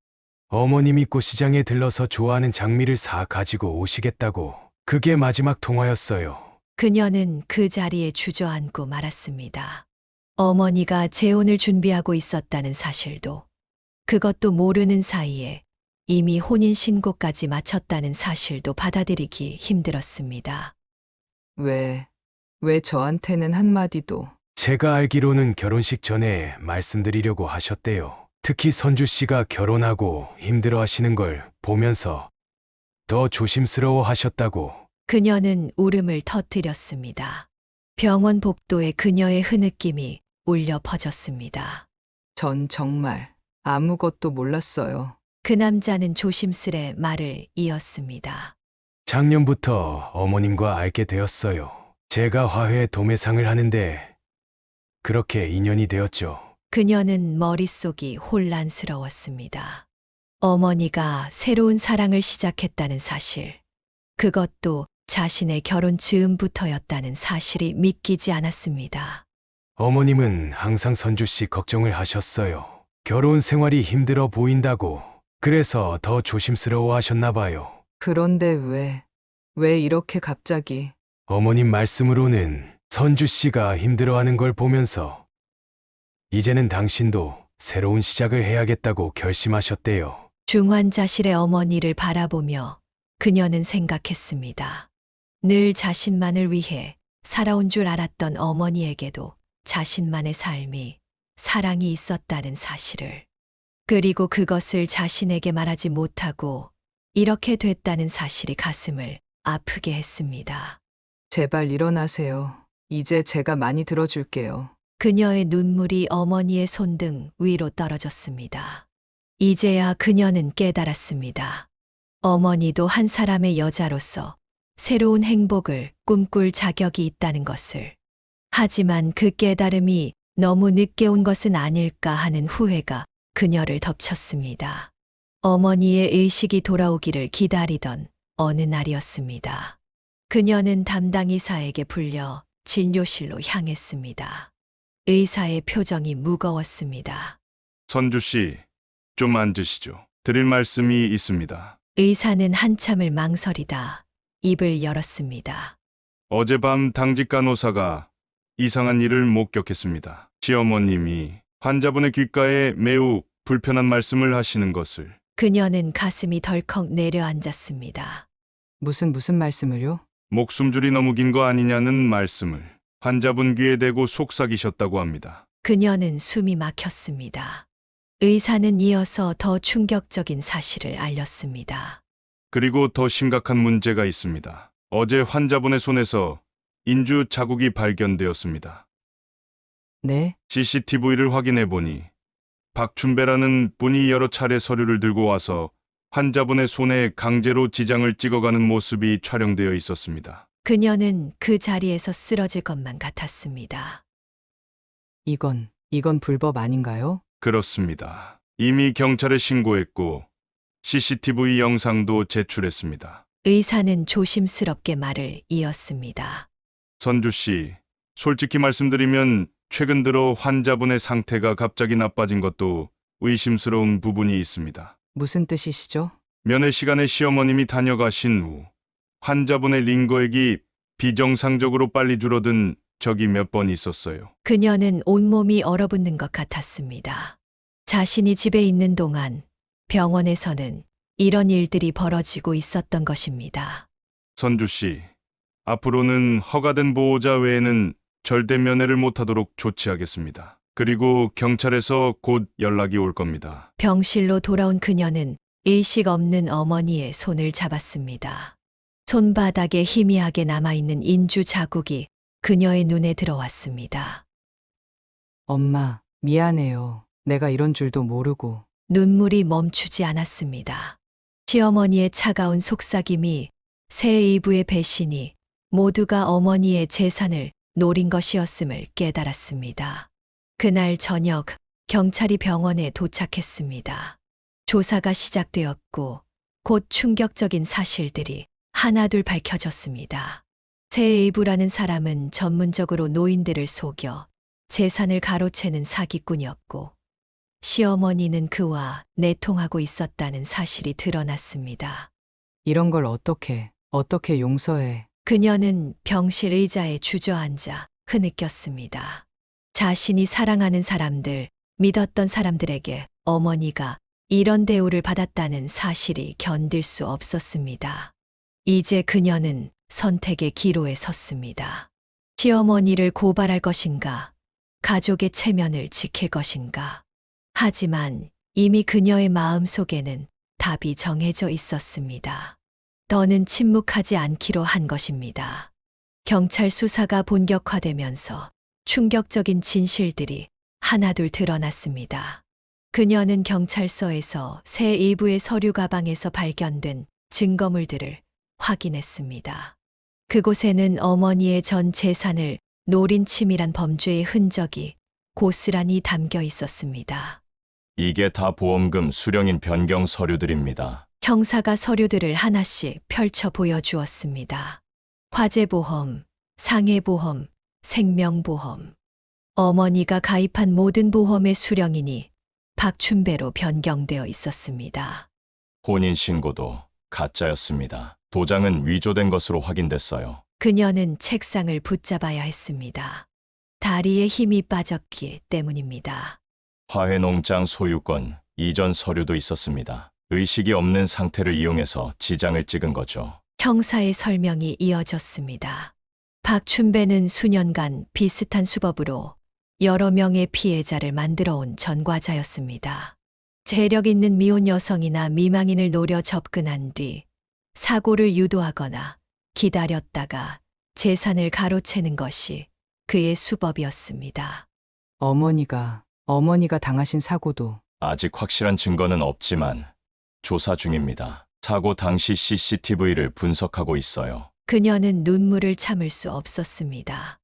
어머님이 꽃시장에 들러서 좋아하는 장미를 사 가지고 오시겠다고. 그게 마지막 통화였어요. 그녀는 그 자리에 주저앉고 말았습니다. 어머니가 재혼을 준비하고 있었다는 사실도, 그것도 모르는 사이에 이미 혼인신고까지 마쳤다는 사실도 받아들이기 힘들었습니다. 왜 저한테는 한마디도. 제가 알기로는 결혼식 전에 말씀드리려고 하셨대요. 특히 선주 씨가 결혼하고 힘들어 하시는 걸 보면서 더 조심스러워 하셨다고. 그녀는 울음을 터뜨렸습니다. 병원 복도에 그녀의 흐느낌이 울려 퍼졌습니다. 전 정말 아무것도 몰랐어요. 그 남자는 조심스레 말을 이었습니다. 작년부터 어머님과 알게 되었어요. 제가 화훼 도매상을 하는데 그렇게 인연이 되었죠. 그녀는 머릿속이 혼란스러웠습니다. 어머니가 새로운 사랑을 시작했다는 사실, 그것도 자신의 결혼 즈음부터였다는 사실이 믿기지 않았습니다. 어머님은 항상 선주 씨 걱정을 하셨어요. 결혼 생활이 힘들어 보인다고. 그래서 더 조심스러워 하셨나 봐요. 그런데 왜 이렇게 갑자기? 어머님 말씀으로는 선주 씨가 힘들어하는 걸 보면서 이제는 당신도 새로운 시작을 해야겠다고 결심하셨대요. 중환자실의 어머니를 바라보며 그녀는 생각했습니다. 늘 자신만을 위해 살아온 줄 알았던 어머니에게도 자신만의 삶이, 사랑이 있었다는 사실을. 그리고 그것을 자신에게 말하지 못하고 이렇게 됐다는 사실이 가슴을 아프게 했습니다. 제발 일어나세요. 이제 제가 많이 들어줄게요. 그녀의 눈물이 어머니의 손등 위로 떨어졌습니다. 이제야 그녀는 깨달았습니다. 어머니도 한 사람의 여자로서 새로운 행복을 꿈꿀 자격이 있다는 것을. 하지만 그 깨달음이 너무 늦게 온 것은 아닐까 하는 후회가 그녀를 덮쳤습니다. 어머니의 의식이 돌아오기를 기다리던 어느 날이었습니다. 그녀는 담당 의사에게 불려 진료실로 향했습니다. 의사의 표정이 무거웠습니다. 선주 씨, 좀 앉으시죠. 드릴 말씀이 있습니다. 의사는 한참을 망설이다 입을 열었습니다. 어젯밤 당직 간호사가 이상한 일을 목격했습니다. 시어머님이 환자분의 귓가에 매우 불편한 말씀을 하시는 것을. 그녀는 가슴이 덜컥 내려앉았습니다. 무슨 말씀을요? 목숨줄이 너무 긴 거 아니냐는 말씀을 환자분 귀에 대고 속삭이셨다고 합니다. 그녀는 숨이 막혔습니다. 의사는 이어서 더 충격적인 사실을 알렸습니다. 그리고 더 심각한 문제가 있습니다. 어제 환자분의 손에서 인주 자국이 발견되었습니다. 네? CCTV를 확인해 보니 박춘배라는 분이 여러 차례 서류를 들고 와서 환자분의 손에 강제로 지장을 찍어가는 모습이 촬영되어 있었습니다. 그녀는 그 자리에서 쓰러질 것만 같았습니다. 이건 불법 아닌가요? 그렇습니다. 이미 경찰에 신고했고 CCTV 영상도 제출했습니다. 의사는 조심스럽게 말을 이었습니다. 선주 씨, 솔직히 말씀드리면 최근 들어 환자분의 상태가 갑자기 나빠진 것도 의심스러운 부분이 있습니다. 무슨 뜻이시죠? 면회 시간에 시어머님이 다녀가신 후 환자분의 링거액이 비정상적으로 빨리 줄어든 적이 몇 번 있었어요. 그녀는 온몸이 얼어붙는 것 같았습니다. 자신이 집에 있는 동안 병원에서는 이런 일들이 벌어지고 있었던 것입니다. 선주 씨, 앞으로는 허가된 보호자 외에는 절대 면회를 못하도록 조치하겠습니다. 그리고 경찰에서 곧 연락이 올 겁니다. 병실로 돌아온 그녀는 의식 없는 어머니의 손을 잡았습니다. 손바닥에 희미하게 남아있는 인주 자국이 그녀의 눈에 들어왔습니다. 엄마, 미안해요. 내가 이런 줄도 모르고. 눈물이 멈추지 않았습니다. 시어머니의 차가운 속삭임이, 새 의부의 배신이 모두가 어머니의 재산을 노린 것이었음을 깨달았습니다. 그날 저녁 경찰이 병원에 도착했습니다. 조사가 시작되었고 곧 충격적인 사실들이 하나둘 밝혀졌습니다. 새 의부라는 사람은 전문적으로 노인들을 속여 재산을 가로채는 사기꾼이었고 시어머니는 그와 내통하고 있었다는 사실이 드러났습니다. 이런 걸 어떻게 용서해. 그녀는 병실 의자에 주저앉아 흐느꼈습니다. 자신이 사랑하는 사람들, 믿었던 사람들에게 어머니가 이런 대우를 받았다는 사실이 견딜 수 없었습니다. 이제 그녀는 선택의 기로에 섰습니다. 시어머니를 고발할 것인가, 가족의 체면을 지킬 것인가. 하지만 이미 그녀의 마음속에는 답이 정해져 있었습니다. 더는 침묵하지 않기로 한 것입니다. 경찰 수사가 본격화되면서 충격적인 진실들이 하나둘 드러났습니다. 그녀는 경찰서에서 새 일부의 서류 가방에서 발견된 증거물들을 확인했습니다. 그곳에는 어머니의 전 재산을 노린 치밀한 범죄의 흔적이 고스란히 담겨 있었습니다. 이게 다 보험금 수령인 변경 서류들입니다. 형사가 서류들을 하나씩 펼쳐 보여주었습니다. 화재보험, 상해보험, 생명보험. 어머니가 가입한 모든 보험의 수령인이 박춘배로 변경되어 있었습니다. 혼인신고도 가짜였습니다. 도장은 위조된 것으로 확인됐어요. 그녀는 책상을 붙잡아야 했습니다. 다리에 힘이 빠졌기 때문입니다. 화훼농장 소유권 이전 서류도 있었습니다. 의식이 없는 상태를 이용해서 지장을 찍은 거죠. 형사의 설명이 이어졌습니다. 박춘배는 수년간 비슷한 수법으로 여러 명의 피해자를 만들어 온 전과자였습니다. 재력 있는 미혼 여성이나 미망인을 노려 접근한 뒤 사고를 유도하거나 기다렸다가 재산을 가로채는 것이 그의 수법이었습니다. 어머니가 당하신 사고도 아직 확실한 증거는 없지만 조사 중입니다. 사고 당시 CCTV를 분석하고 있어요. 그녀는 눈물을 참을 수 없었습니다.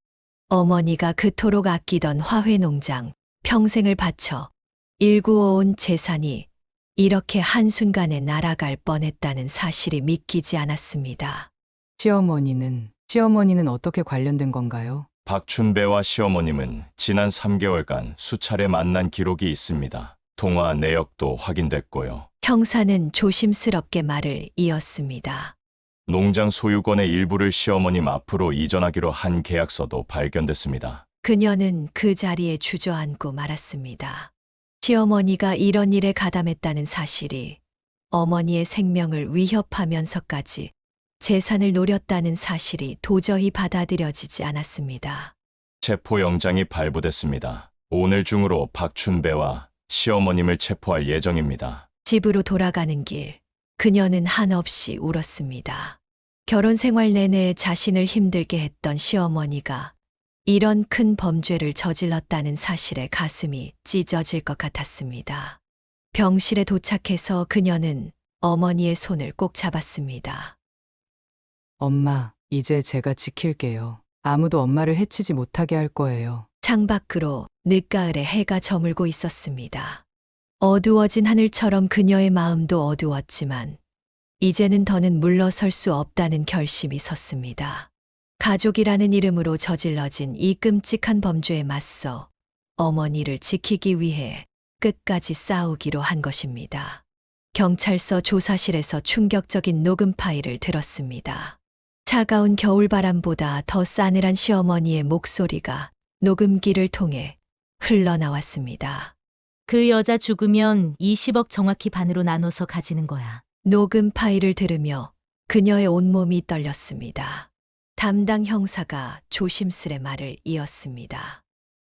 어머니가 그토록 아끼던 화훼농장, 평생을 바쳐 일구어온 재산이 이렇게 한순간에 날아갈 뻔했다는 사실이 믿기지 않았습니다. 시어머니는 어떻게 관련된 건가요? 박춘배와 시어머님은 지난 3개월간 수차례 만난 기록이 있습니다. 통화 내역도 확인됐고요. 형사는 조심스럽게 말을 이었습니다. 농장 소유권의 일부를 시어머님 앞으로 이전하기로 한 계약서도 발견됐습니다. 그녀는 그 자리에 주저앉고 말았습니다. 시어머니가 이런 일에 가담했다는 사실이 어머니의 생명을 위협하면서까지 재산을 노렸다는 사실이 도저히 받아들여지지 않았습니다. 체포영장이 발부됐습니다. 오늘 중으로 박춘배와 시어머님을 체포할 예정입니다. 집으로 돌아가는 길, 그녀는 한없이 울었습니다. 결혼 생활 내내 자신을 힘들게 했던 시어머니가 이런 큰 범죄를 저질렀다는 사실에 가슴이 찢어질 것 같았습니다. 병실에 도착해서 그녀는 어머니의 손을 꼭 잡았습니다. 엄마, 이제 제가 지킬게요. 아무도 엄마를 해치지 못하게 할 거예요. 창밖으로 늦가을에 해가 저물고 있었습니다. 어두워진 하늘처럼 그녀의 마음도 어두웠지만 이제는 더는 물러설 수 없다는 결심이 섰습니다. 가족이라는 이름으로 저질러진 이 끔찍한 범죄에 맞서 어머니를 지키기 위해 끝까지 싸우기로 한 것입니다. 경찰서 조사실에서 충격적인 녹음 파일을 들었습니다. 차가운 겨울바람보다 더 싸늘한 시어머니의 목소리가 녹음기를 통해 흘러나왔습니다. 그 여자 죽으면 20억 정확히 반으로 나눠서 가지는 거야. 녹음 파일을 들으며 그녀의 온몸이 떨렸습니다. 담당 형사가 조심스레 말을 이었습니다.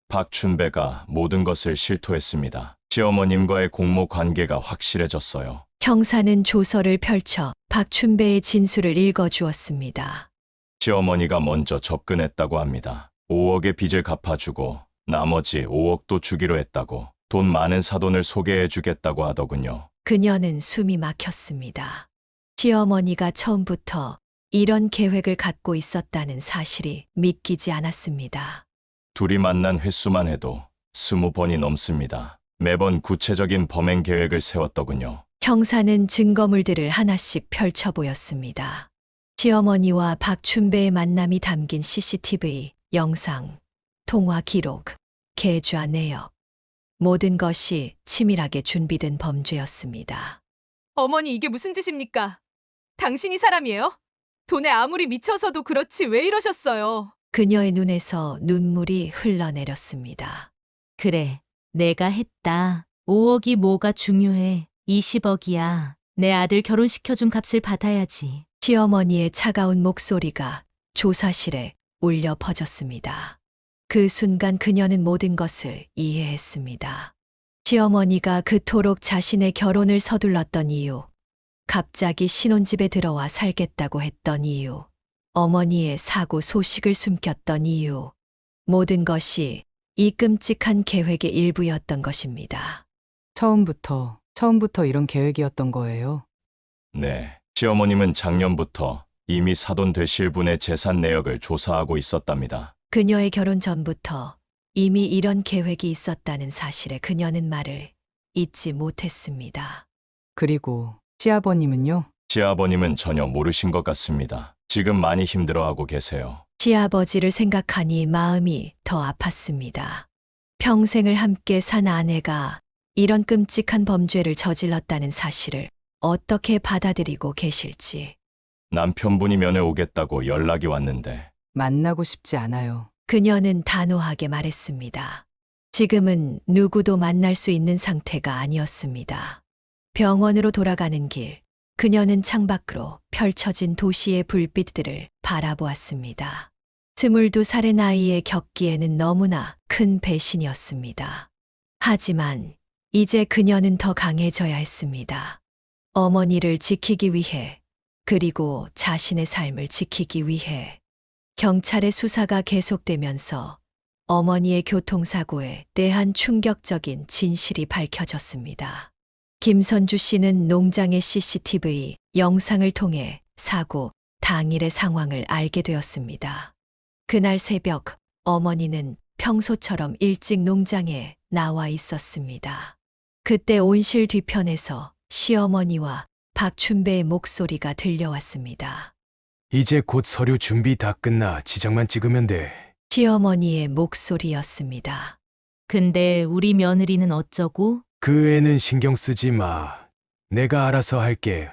박춘배가 모든 것을 실토했습니다. 시어머님과의 공모 관계가 확실해졌어요. 형사는 조서를 펼쳐 박춘배의 진술을 읽어주었습니다. 시어머니가 먼저 접근했다고 합니다. 5억의 빚을 갚아주고 나머지 5억도 주기로 했다고 돈 많은 사돈을 소개해주겠다고 하더군요. 그녀는 숨이 막혔습니다. 시어머니가 처음부터 이런 계획을 갖고 있었다는 사실이 믿기지 않았습니다. 둘이 만난 횟수만 해도 20번이 넘습니다. 매번 구체적인 범행 계획을 세웠더군요. 형사는 증거물들을 하나씩 펼쳐 보였습니다. 시어머니와 박춘배의 만남이 담긴 CCTV, 영상, 통화 기록, 계좌 내역. 모든 것이 치밀하게 준비된 범죄였습니다. 어머니, 이게 무슨 짓입니까? 당신이 사람이에요? 돈에 아무리 미쳐서도 그렇지 왜 이러셨어요? 그녀의 눈에서 눈물이 흘러내렸습니다. 그래, 내가 했다. 5억이 뭐가 중요해. 20억이야. 내 아들 결혼시켜준 값을 받아야지. 시어머니의 차가운 목소리가 조사실에 울려 퍼졌습니다. 그 순간 그녀는 모든 것을 이해했습니다. 시어머니가 그토록 자신의 결혼을 서둘렀던 이유, 갑자기 신혼집에 들어와 살겠다고 했던 이유, 어머니의 사고 소식을 숨겼던 이유, 모든 것이 이 끔찍한 계획의 일부였던 것입니다. 처음부터 이런 계획이었던 거예요. 네. 시어머님은 작년부터 이미 사돈 되실 분의 재산 내역을 조사하고 있었답니다. 그녀의 결혼 전부터 이미 이런 계획이 있었다는 사실에 그녀는 말을 잊지 못했습니다. 그리고 시아버님은요? 시아버님은 전혀 모르신 것 같습니다. 지금 많이 힘들어하고 계세요. 시아버지를 생각하니 마음이 더 아팠습니다. 평생을 함께 산 아내가 이런 끔찍한 범죄를 저질렀다는 사실을 어떻게 받아들이고 계실지. 남편분이 면회 오겠다고 연락이 왔는데 만나고 싶지 않아요. 그녀는 단호하게 말했습니다. 지금은 누구도 만날 수 있는 상태가 아니었습니다. 병원으로 돌아가는 길, 그녀는 창밖으로 펼쳐진 도시의 불빛들을 바라보았습니다. 22살의 나이에 겪기에는 너무나 큰 배신이었습니다. 하지만 이제 그녀는 더 강해져야 했습니다. 어머니를 지키기 위해, 그리고 자신의 삶을 지키기 위해. 경찰의 수사가 계속되면서 어머니의 교통사고에 대한 충격적인 진실이 밝혀졌습니다. 김선주 씨는 농장의 CCTV 영상을 통해 사고 당일의 상황을 알게 되었습니다. 그날 새벽 어머니는 평소처럼 일찍 농장에 나와 있었습니다. 그때 온실 뒤편에서 시어머니와 박춘배의 목소리가 들려왔습니다. 이제 곧 서류 준비 다 끝나 지장만 찍으면 돼. 시어머니의 목소리였습니다. 근데 우리 며느리는 어쩌고? 그 애는 신경 쓰지 마. 내가 알아서 할게.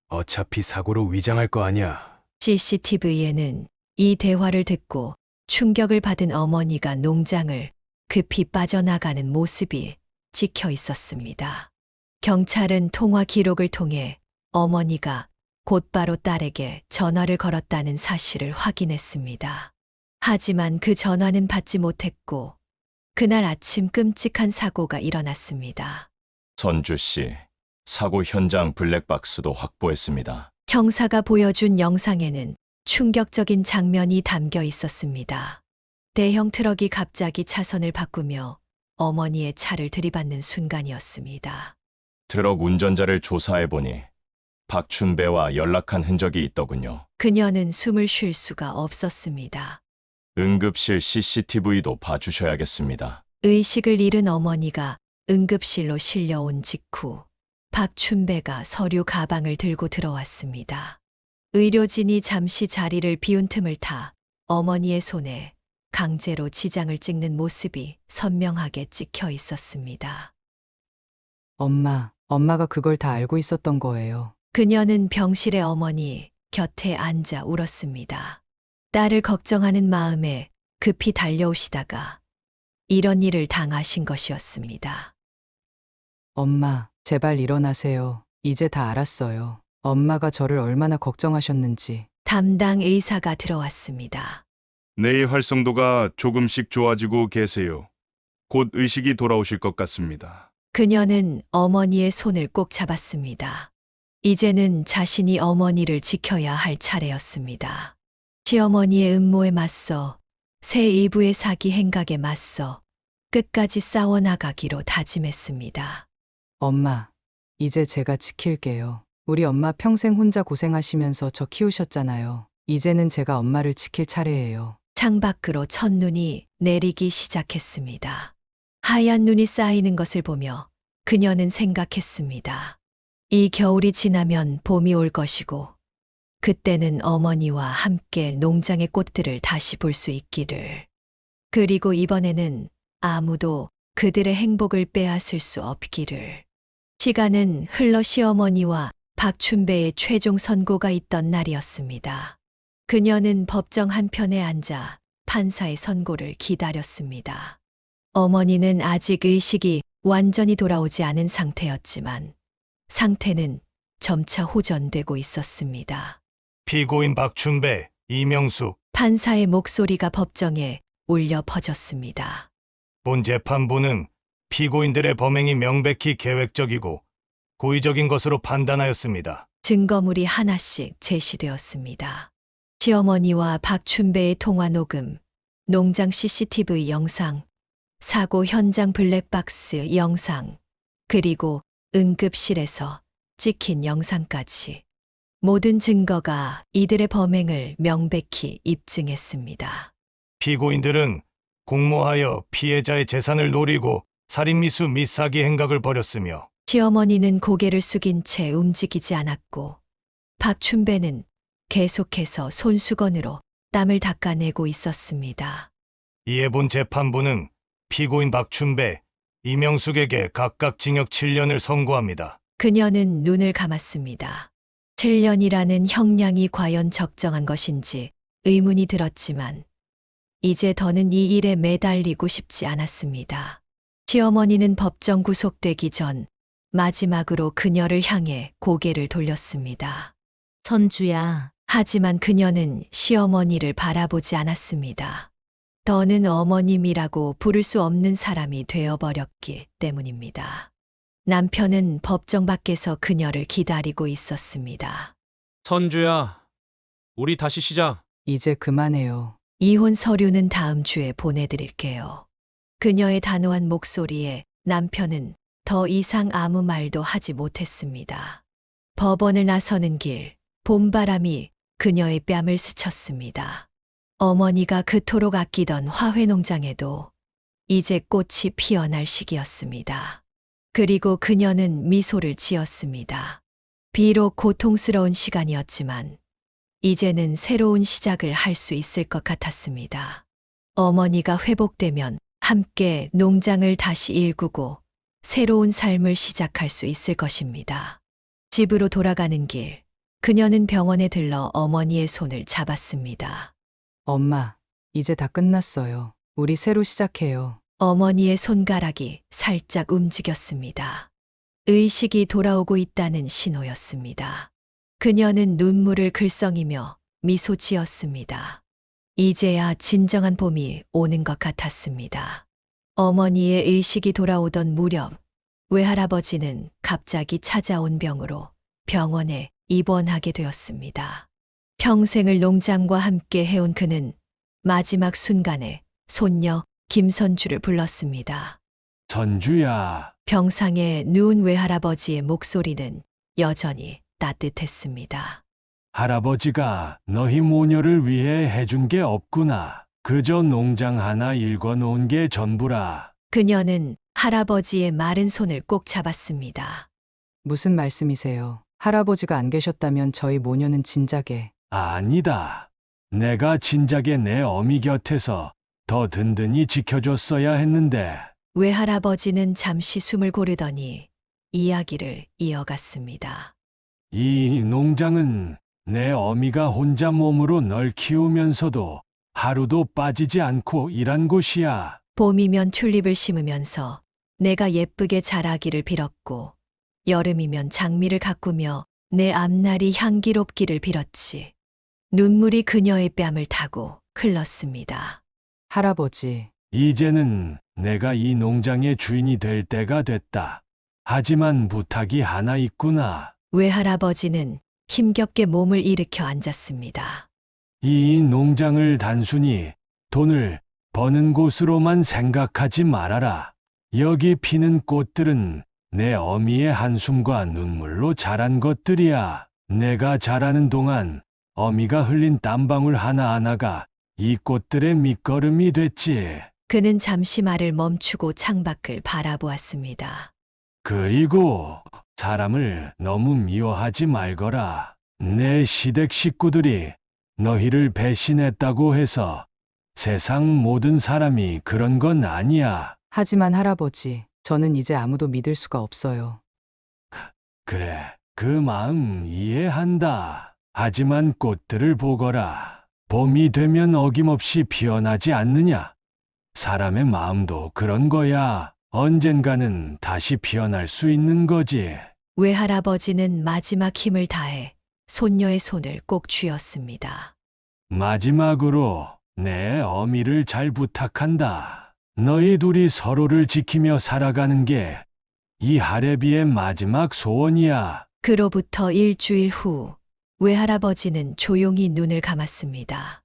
어차피 사고로 위장할 거 아니야. CCTV에는 이 대화를 듣고 충격을 받은 어머니가 농장을 급히 빠져나가는 모습이 찍혀 있었습니다. 경찰은 통화 기록을 통해 어머니가 곧바로 딸에게 전화를 걸었다는 사실을 확인했습니다. 하지만 그 전화는 받지 못했고 그날 아침 끔찍한 사고가 일어났습니다. 선주 씨, 사고 현장 블랙박스도 확보했습니다. 형사가 보여준 영상에는 충격적인 장면이 담겨 있었습니다. 대형 트럭이 갑자기 차선을 바꾸며 어머니의 차를 들이받는 순간이었습니다. 트럭 운전자를 조사해보니 박춘배와 연락한 흔적이 있더군요. 그녀는 숨을 쉴 수가 없었습니다. 응급실 CCTV도 봐주셔야겠습니다. 의식을 잃은 어머니가 응급실로 실려온 직후 박춘배가 서류 가방을 들고 들어왔습니다. 의료진이 잠시 자리를 비운 틈을 타 어머니의 손에 강제로 지장을 찍는 모습이 선명하게 찍혀 있었습니다. 엄마가 그걸 다 알고 있었던 거예요. 그녀는 병실의 어머니 곁에 앉아 울었습니다. 딸을 걱정하는 마음에 급히 달려오시다가 이런 일을 당하신 것이었습니다. 엄마, 제발 일어나세요. 이제 다 알았어요. 엄마가 저를 얼마나 걱정하셨는지. 담당 의사가 들어왔습니다. 뇌의 활성도가 조금씩 좋아지고 계세요. 곧 의식이 돌아오실 것 같습니다. 그녀는 어머니의 손을 꼭 잡았습니다. 이제는 자신이 어머니를 지켜야 할 차례였습니다. 시어머니의 음모에 맞서 새 이부의 사기 행각에 맞서 끝까지 싸워나가기로 다짐했습니다. 엄마, 이제 제가 지킬게요. 우리 엄마 평생 혼자 고생하시면서 저 키우셨잖아요. 이제는 제가 엄마를 지킬 차례예요. 창밖으로 첫눈이 내리기 시작했습니다. 하얀 눈이 쌓이는 것을 보며 그녀는 생각했습니다. 이 겨울이 지나면 봄이 올 것이고 그때는 어머니와 함께 농장의 꽃들을 다시 볼 수 있기를. 그리고 이번에는 아무도 그들의 행복을 빼앗을 수 없기를. 시간은 흘러 시어머니와 박춘배의 최종 선고가 있던 날이었습니다. 그녀는 법정 한편에 앉아 판사의 선고를 기다렸습니다. 어머니는 아직 의식이 완전히 돌아오지 않은 상태였지만 상태는 점차 호전되고 있었습니다. 피고인 박춘배, 이명숙. 판사의 목소리가 법정에 울려 퍼졌습니다. 본 재판부는 피고인들의 범행이 명백히 계획적이고 고의적인 것으로 판단하였습니다. 증거물이 하나씩 제시되었습니다. 시어머니와 박춘배의 통화 녹음, 농장 CCTV 영상, 사고 현장 블랙박스 영상, 그리고 응급실에서 찍힌 영상까지. 모든 증거가 이들의 범행을 명백히 입증했습니다. 피고인들은 공모하여 피해자의 재산을 노리고 살인미수 및 사기 행각을 벌였으며 시어머니는 고개를 숙인 채 움직이지 않았고 박춘배는 계속해서 손수건으로 땀을 닦아내고 있었습니다. 이에 본 재판부는 피고인 박춘배, 이명숙에게 각각 징역 7년을 선고합니다. 그녀는 눈을 감았습니다. 7년이라는 형량이 과연 적정한 것인지 의문이 들었지만 이제 더는 이 일에 매달리고 싶지 않았습니다. 시어머니는 법정 구속되기 전 마지막으로 그녀를 향해 고개를 돌렸습니다. 선주야, 하지만 그녀는 시어머니를 바라보지 않았습니다. 더는 어머님이라고 부를 수 없는 사람이 되어버렸기 때문입니다. 남편은 법정 밖에서 그녀를 기다리고 있었습니다. 선주야, 우리 다시 시작. 이제 그만해요. 이혼 서류는 다음 주에 보내드릴게요. 그녀의 단호한 목소리에 남편은 더 이상 아무 말도 하지 못했습니다. 법원을 나서는 길, 봄바람이 그녀의 뺨을 스쳤습니다. 어머니가 그토록 아끼던 화훼농장에도 이제 꽃이 피어날 시기였습니다. 그리고 그녀는 미소를 지었습니다. 비록 고통스러운 시간이었지만 이제는 새로운 시작을 할 수 있을 것 같았습니다. 어머니가 회복되면 함께 농장을 다시 일구고 새로운 삶을 시작할 수 있을 것입니다. 집으로 돌아가는 길, 그녀는 병원에 들러 어머니의 손을 잡았습니다. 엄마, 이제 다 끝났어요. 우리 새로 시작해요. 어머니의 손가락이 살짝 움직였습니다. 의식이 돌아오고 있다는 신호였습니다. 그녀는 눈물을 글썽이며 미소 지었습니다. 이제야 진정한 봄이 오는 것 같았습니다. 어머니의 의식이 돌아오던 무렵, 외할아버지는 갑자기 찾아온 병으로 병원에 입원하게 되었습니다. 평생을 농장과 함께 해온 그는 마지막 순간에 손녀 김선주를 불렀습니다. 선주야, 병상에 누운 외할아버지의 목소리는 여전히 따뜻했습니다. 할아버지가 너희 모녀를 위해 해준 게 없구나. 그저 농장 하나 일궈놓은 게 전부라. 그녀는 할아버지의 마른 손을 꼭 잡았습니다. 무슨 말씀이세요? 할아버지가 안 계셨다면 저희 모녀는 진작에. 아니다. 내가 진작에 내 어미 곁에서 더 든든히 지켜줬어야 했는데. 외할아버지는 잠시 숨을 고르더니 이야기를 이어갔습니다. 이 농장은 내 어미가 혼자 몸으로 널 키우면서도 하루도 빠지지 않고 일한 곳이야. 봄이면 튤립을 심으면서 내가 예쁘게 자라기를 빌었고 여름이면 장미를 가꾸며 내 앞날이 향기롭기를 빌었지. 눈물이 그녀의 뺨을 타고 흘렀습니다. 할아버지, 이제는 내가 이 농장의 주인이 될 때가 됐다. 하지만 부탁이 하나 있구나. 외할아버지는 힘겹게 몸을 일으켜 앉았습니다. 이 농장을 단순히 돈을 버는 곳으로만 생각하지 말아라. 여기 피는 꽃들은 내 어미의 한숨과 눈물로 자란 것들이야. 내가 자라는 동안 어미가 흘린 땀방울 하나하나가 이 꽃들의 밑거름이 됐지. 그는 잠시 말을 멈추고 창밖을 바라보았습니다. 그리고 사람을 너무 미워하지 말거라. 내 시댁 식구들이 너희를 배신했다고 해서 세상 모든 사람이 그런 건 아니야. 하지만 할아버지, 저는 이제 아무도 믿을 수가 없어요. 그래, 그 마음 이해한다. 하지만 꽃들을 보거라. 봄이 되면 어김없이 피어나지 않느냐? 사람의 마음도 그런 거야. 언젠가는 다시 피어날 수 있는 거지. 외할아버지는 마지막 힘을 다해 손녀의 손을 꼭 쥐었습니다. 마지막으로 내 어미를 잘 부탁한다. 너희 둘이 서로를 지키며 살아가는 게 이 할애비의 마지막 소원이야. 그로부터 일주일 후 외할아버지는 조용히 눈을 감았습니다.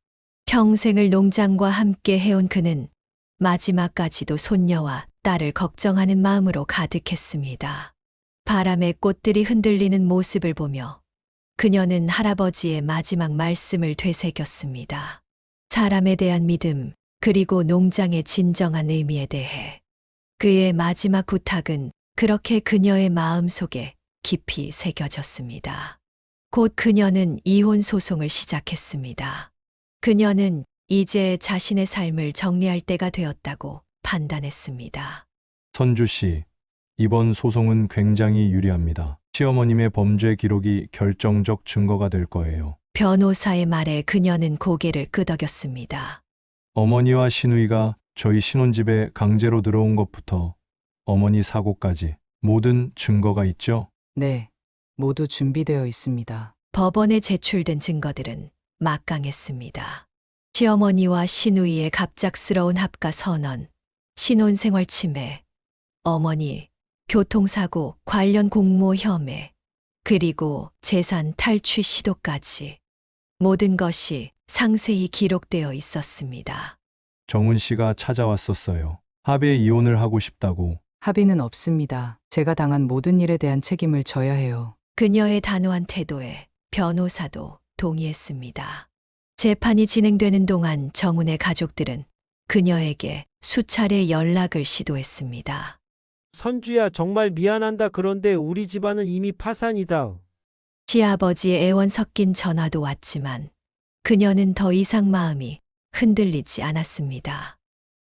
평생을 농장과 함께 해온 그는 마지막까지도 손녀와 딸을 걱정하는 마음으로 가득했습니다. 바람에 꽃들이 흔들리는 모습을 보며 그녀는 할아버지의 마지막 말씀을 되새겼습니다. 사람에 대한 믿음, 그리고 농장의 진정한 의미에 대해. 그의 마지막 부탁은 그렇게 그녀의 마음 속에 깊이 새겨졌습니다. 곧 그녀는 이혼 소송을 시작했습니다. 그녀는 이제 자신의 삶을 정리할 때가 되었다고 판단했습니다. 선주 씨, 이번 소송은 굉장히 유리합니다. 시어머님의 범죄 기록이 결정적 증거가 될 거예요. 변호사의 말에 그녀는 고개를 끄덕였습니다. 어머니와 시누이가 저희 신혼집에 강제로 들어온 것부터 어머니 사고까지 모든 증거가 있죠? 네, 모두 준비되어 있습니다. 법원에 제출된 증거들은 막강했습니다. 시어머니와 시누이의 갑작스러운 합가 선언, 신혼생활 침해, 어머니, 교통사고 관련 공모 혐의, 그리고 재산 탈취 시도까지 모든 것이 상세히 기록되어 있었습니다. 정훈 씨가 찾아왔었어요. 합의 이혼을 하고 싶다고. 합의는 없습니다. 제가 당한 모든 일에 대한 책임을 져야 해요. 그녀의 단호한 태도에 변호사도 동의했습니다. 재판이 진행되는 동안 정훈의 가족들은 그녀에게 수차례 연락을 시도했습니다. 선주야, 정말 미안한다. 그런데 우리 집안은 이미 파산이다. 시아버지의 애원 섞인 전화도 왔지만 그녀는 더 이상 마음이 흔들리지 않았습니다.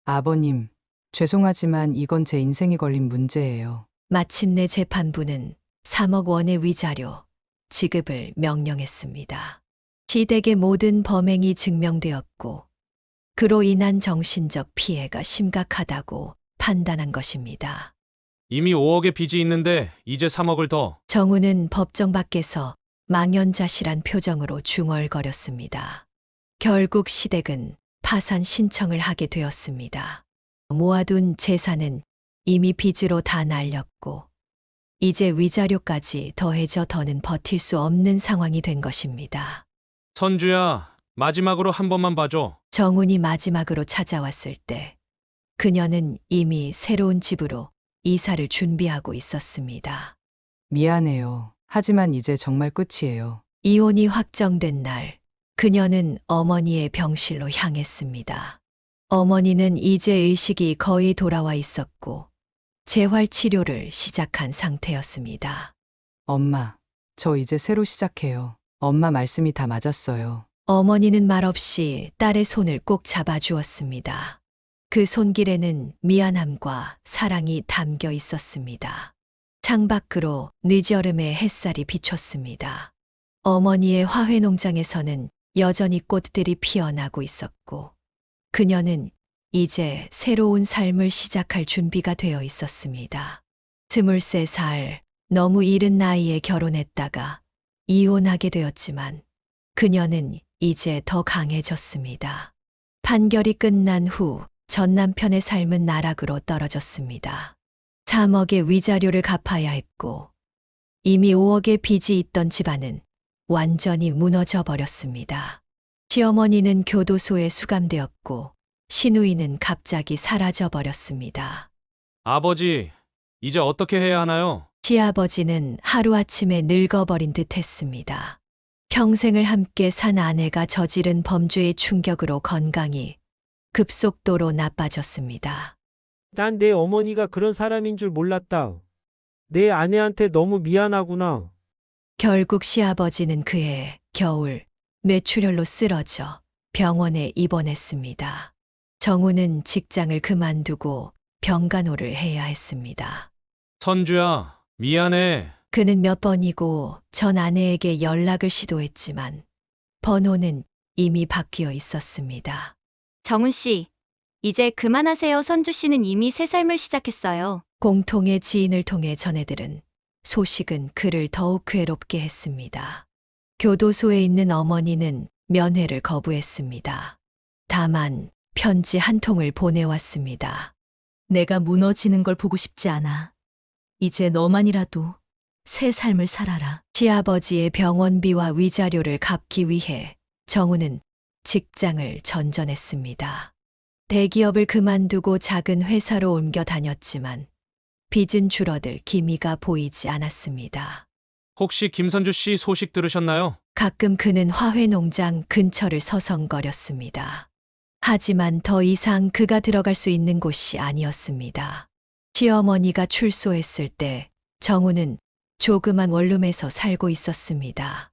아버님, 죄송하지만 이건 제 인생이 걸린 문제예요. 마침내 재판부는 3억 원의 위자료 지급을 명령했습니다. 시댁의 모든 범행이 증명되었고 그로 인한 정신적 피해가 심각하다고 판단한 것입니다. 이미 5억의 빚이 있는데 이제 3억을 더. 정우는 법정 밖에서 망연자실한 표정으로 중얼거렸습니다. 결국 시댁은 파산 신청을 하게 되었습니다. 모아둔 재산은 이미 빚으로 다 날렸고 이제 위자료까지 더해져 더는 버틸 수 없는 상황이 된 것입니다. 선주야, 마지막으로 한 번만 봐줘. 정훈이 마지막으로 찾아왔을 때 그녀는 이미 새로운 집으로 이사를 준비하고 있었습니다. 미안해요. 하지만 이제 정말 끝이에요. 이혼이 확정된 날, 그녀는 어머니의 병실로 향했습니다. 어머니는 이제 의식이 거의 돌아와 있었고 재활 치료를 시작한 상태였습니다. 엄마, 저 이제 새로 시작해요. 엄마 말씀이 다 맞았어요. 어머니는 말없이 딸의 손을 꼭 잡아주었습니다. 그 손길에는 미안함과 사랑이 담겨 있었습니다. 창밖으로 늦여름의 햇살이 비쳤습니다. 어머니의 화훼 농장에서는 여전히 꽃들이 피어나고 있었고 그녀는 이제 새로운 삶을 시작할 준비가 되어 있었습니다. 23살, 너무 이른 나이에 결혼했다가 이혼하게 되었지만 그녀는 이제 더 강해졌습니다. 판결이 끝난 후 전 남편의 삶은 나락으로 떨어졌습니다. 3억의 위자료를 갚아야 했고 이미 5억의 빚이 있던 집안은 완전히 무너져 버렸습니다. 시어머니는 교도소에 수감되었고 시누이는 갑자기 사라져 버렸습니다. 아버지, 이제 어떻게 해야 하나요? 시아버지는 하루아침에 늙어버린 듯 했습니다. 평생을 함께 산 아내가 저지른 범죄의 충격으로 건강이 급속도로 나빠졌습니다. 난 내 어머니가 그런 사람인 줄 몰랐다. 내 아내한테 너무 미안하구나. 결국 시아버지는 그해 겨울 뇌출혈로 쓰러져 병원에 입원했습니다. 정우는 직장을 그만두고 병간호를 해야 했습니다. 선주야, 미안해. 그는 몇 번이고 전 아내에게 연락을 시도했지만 번호는 이미 바뀌어 있었습니다. 정훈 씨, 이제 그만하세요. 선주 씨는 이미 새 삶을 시작했어요. 공통의 지인을 통해 전해들은 소식은 그를 더욱 괴롭게 했습니다. 교도소에 있는 어머니는 면회를 거부했습니다. 다만 편지 한 통을 보내왔습니다. 내가 무너지는 걸 보고 싶지 않아. 이제 너만이라도 새 삶을 살아라. 시아버지의 병원비와 위자료를 갚기 위해 정우는 직장을 전전했습니다. 대기업을 그만두고 작은 회사로 옮겨 다녔지만 빚은 줄어들 기미가 보이지 않았습니다. 혹시 김선주 씨 소식 들으셨나요? 가끔 그는 화훼농장 근처를 서성거렸습니다. 하지만 더 이상 그가 들어갈 수 있는 곳이 아니었습니다. 시어머니가 출소했을 때 정우는 조그만 원룸에서 살고 있었습니다.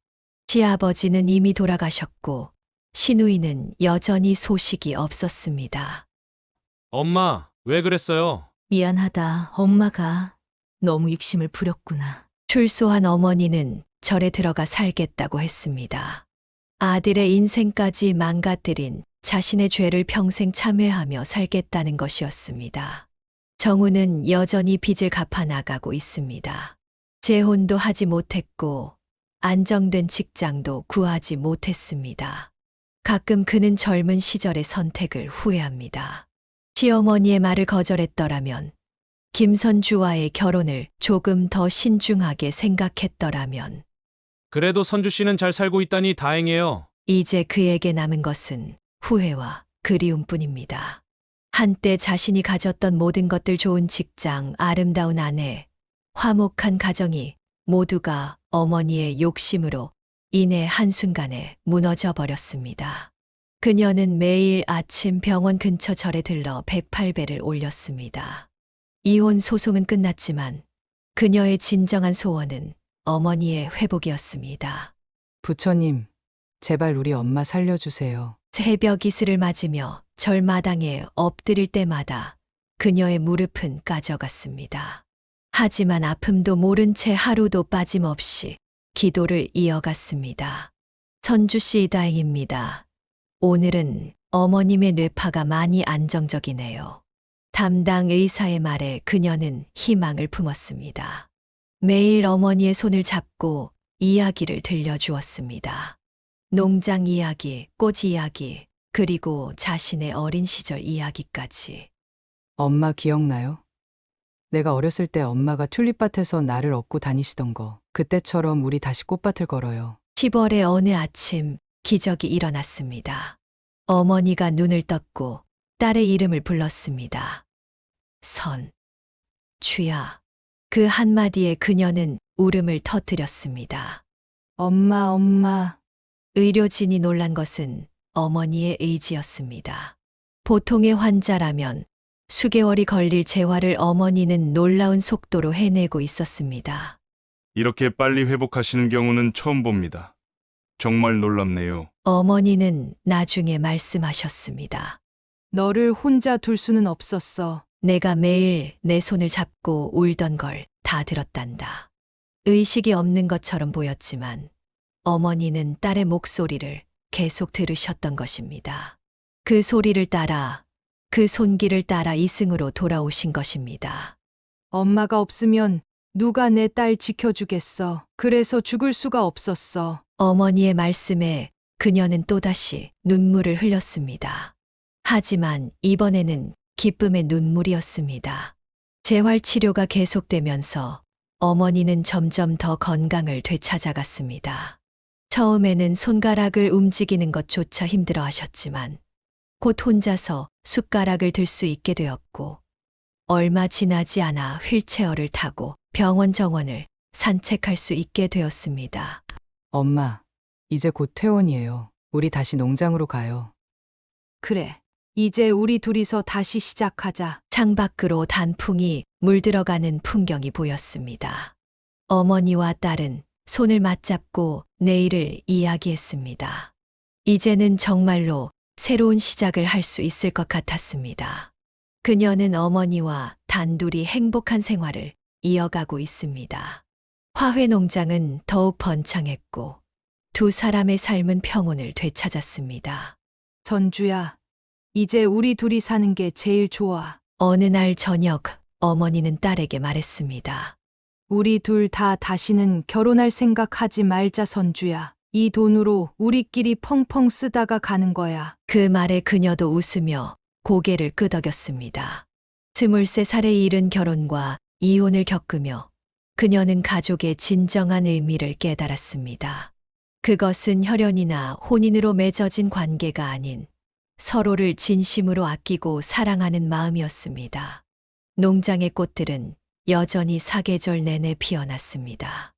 시아버지는 이미 돌아가셨고 시누이는 여전히 소식이 없었습니다. 엄마, 왜 그랬어요? 미안하다. 엄마가 너무 욕심을 부렸구나. 출소한 어머니는 절에 들어가 살겠다고 했습니다. 아들의 인생까지 망가뜨린 자신의 죄를 평생 참회하며 살겠다는 것이었습니다. 정우는 여전히 빚을 갚아 나가고 있습니다. 재혼도 하지 못했고 안정된 직장도 구하지 못했습니다. 가끔 그는 젊은 시절의 선택을 후회합니다. 시어머니의 말을 거절했더라면, 김선주와의 결혼을 조금 더 신중하게 생각했더라면, 그래도 선주 씨는 잘 살고 있다니 다행이에요. 이제 그에게 남은 것은 후회와 그리움뿐입니다. 한때 자신이 가졌던 모든 것들, 좋은 직장, 아름다운 아내, 화목한 가정이 모두가 어머니의 욕심으로 인해 한순간에 무너져 버렸습니다. 그녀는 매일 아침 병원 근처 절에 들러 108배를 올렸습니다. 이혼 소송은 끝났지만 그녀의 진정한 소원은 어머니의 회복이었습니다. 부처님, 제발 우리 엄마 살려주세요. 새벽 이슬을 맞으며 절마당에 엎드릴 때마다 그녀의 무릎은 까져갔습니다. 하지만 아픔도 모른 채 하루도 빠짐없이 기도를 이어갔습니다. 선주 씨 다행입니다. 오늘은 어머님의 뇌파가 많이 안정적이네요. 담당 의사의 말에 그녀는 희망을 품었습니다. 매일 어머니의 손을 잡고 이야기를 들려주었습니다. 농장 이야기, 꽃 이야기, 그리고 자신의 어린 시절 이야기까지. 엄마 기억나요? 내가 어렸을 때 엄마가 튤립밭에서 나를 업고 다니시던 거. 그때처럼 우리 다시 꽃밭을 걸어요. 10월의 어느 아침 기적이 일어났습니다. 어머니가 눈을 떴고 딸의 이름을 불렀습니다. 주야. 그 한마디에 그녀는 울음을 터뜨렸습니다. 엄마. 의료진이 놀란 것은 어머니의 의지였습니다. 보통의 환자라면 수개월이 걸릴 재활을 어머니는 놀라운 속도로 해내고 있었습니다. 이렇게 빨리 회복하시는 경우는 처음 봅니다. 정말 놀랍네요. 어머니는 나중에 말씀하셨습니다. 너를 혼자 둘 수는 없었어. 내가 매일 내 손을 잡고 울던 걸 다 들었단다. 의식이 없는 것처럼 보였지만 어머니는 딸의 목소리를 계속 들으셨던 것입니다. 그 소리를 따라, 그 손길을 따라 이승으로 돌아오신 것입니다. 엄마가 없으면 누가 내 딸 지켜주겠어. 그래서 죽을 수가 없었어. 어머니의 말씀에 그녀는 또다시 눈물을 흘렸습니다. 하지만 이번에는 기쁨의 눈물이었습니다. 재활 치료가 계속되면서 어머니는 점점 더 건강을 되찾아갔습니다. 처음에는 손가락을 움직이는 것조차 힘들어 하셨지만 곧 혼자서 숟가락을 들 수 있게 되었고 얼마 지나지 않아 휠체어를 타고 병원 정원을 산책할 수 있게 되었습니다. 엄마, 이제 곧 퇴원이에요. 우리 다시 농장으로 가요. 그래. 이제 우리 둘이서 다시 시작하자. 창밖으로 단풍이 물들어가는 풍경이 보였습니다. 어머니와 딸은 손을 맞잡고 내일을 이야기했습니다. 이제는 정말로 새로운 시작을 할 수 있을 것 같았습니다. 그녀는 어머니와 단둘이 행복한 생활을 이어가고 있습니다. 화훼농장은 더욱 번창했고 두 사람의 삶은 평온을 되찾았습니다. 선주야, 이제 우리 둘이 사는 게 제일 좋아. 어느 날 저녁 어머니는 딸에게 말했습니다. 우리 둘 다 다시는 결혼할 생각하지 말자, 선주야. 이 돈으로 우리끼리 펑펑 쓰다가 가는 거야. 그 말에 그녀도 웃으며 고개를 끄덕였습니다. 23살에 이른 결혼과 이혼을 겪으며 그녀는 가족의 진정한 의미를 깨달았습니다. 그것은 혈연이나 혼인으로 맺어진 관계가 아닌 서로를 진심으로 아끼고 사랑하는 마음이었습니다. 농장의 꽃들은 여전히 사계절 내내 피어났습니다.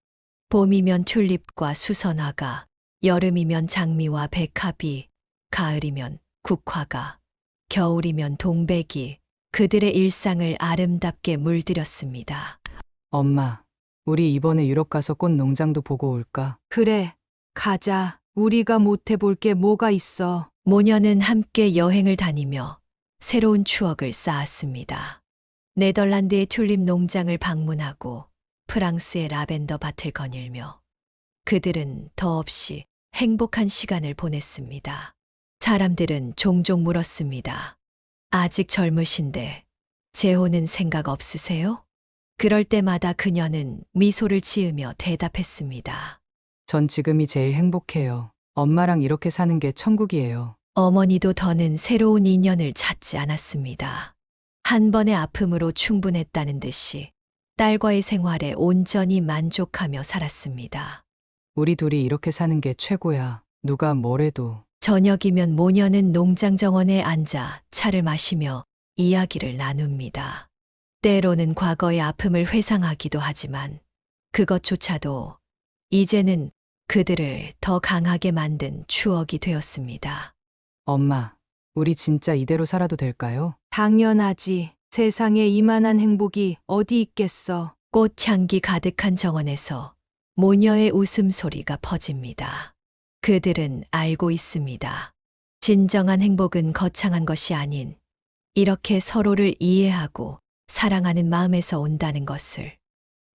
봄이면 튤립과 수선화가, 여름이면 장미와 백합이, 가을이면 국화가, 겨울이면 동백이 그들의 일상을 아름답게 물들였습니다. 엄마, 우리 이번에 유럽 가서 꽃 농장도 보고 올까? 그래, 가자. 우리가 못 해볼 게 뭐가 있어. 모녀는 함께 여행을 다니며 새로운 추억을 쌓았습니다. 네덜란드의 튤립 농장을 방문하고 프랑스의 라벤더 밭을 거닐며 그들은 더없이 행복한 시간을 보냈습니다. 사람들은 종종 물었습니다. 아직 젊으신데 재혼은 생각 없으세요? 그럴 때마다 그녀는 미소를 지으며 대답했습니다. 전 지금이 제일 행복해요. 엄마랑 이렇게 사는 게 천국이에요. 어머니도 더는 새로운 인연을 찾지 않았습니다. 한 번의 아픔으로 충분했다는 듯이 딸과의 생활에 온전히 만족하며 살았습니다. 우리 둘이 이렇게 사는 게 최고야. 누가 뭐래도. 저녁이면 모녀는 농장 정원에 앉아 차를 마시며 이야기를 나눕니다. 때로는 과거의 아픔을 회상하기도 하지만 그것조차도 이제는 그들을 더 강하게 만든 추억이 되었습니다. 엄마, 우리 진짜 이대로 살아도 될까요? 당연하지. 세상에 이만한 행복이 어디 있겠어. 꽃향기 가득한 정원에서 모녀의 웃음소리가 퍼집니다. 그들은 알고 있습니다. 진정한 행복은 거창한 것이 아닌 이렇게 서로를 이해하고 사랑하는 마음에서 온다는 것을.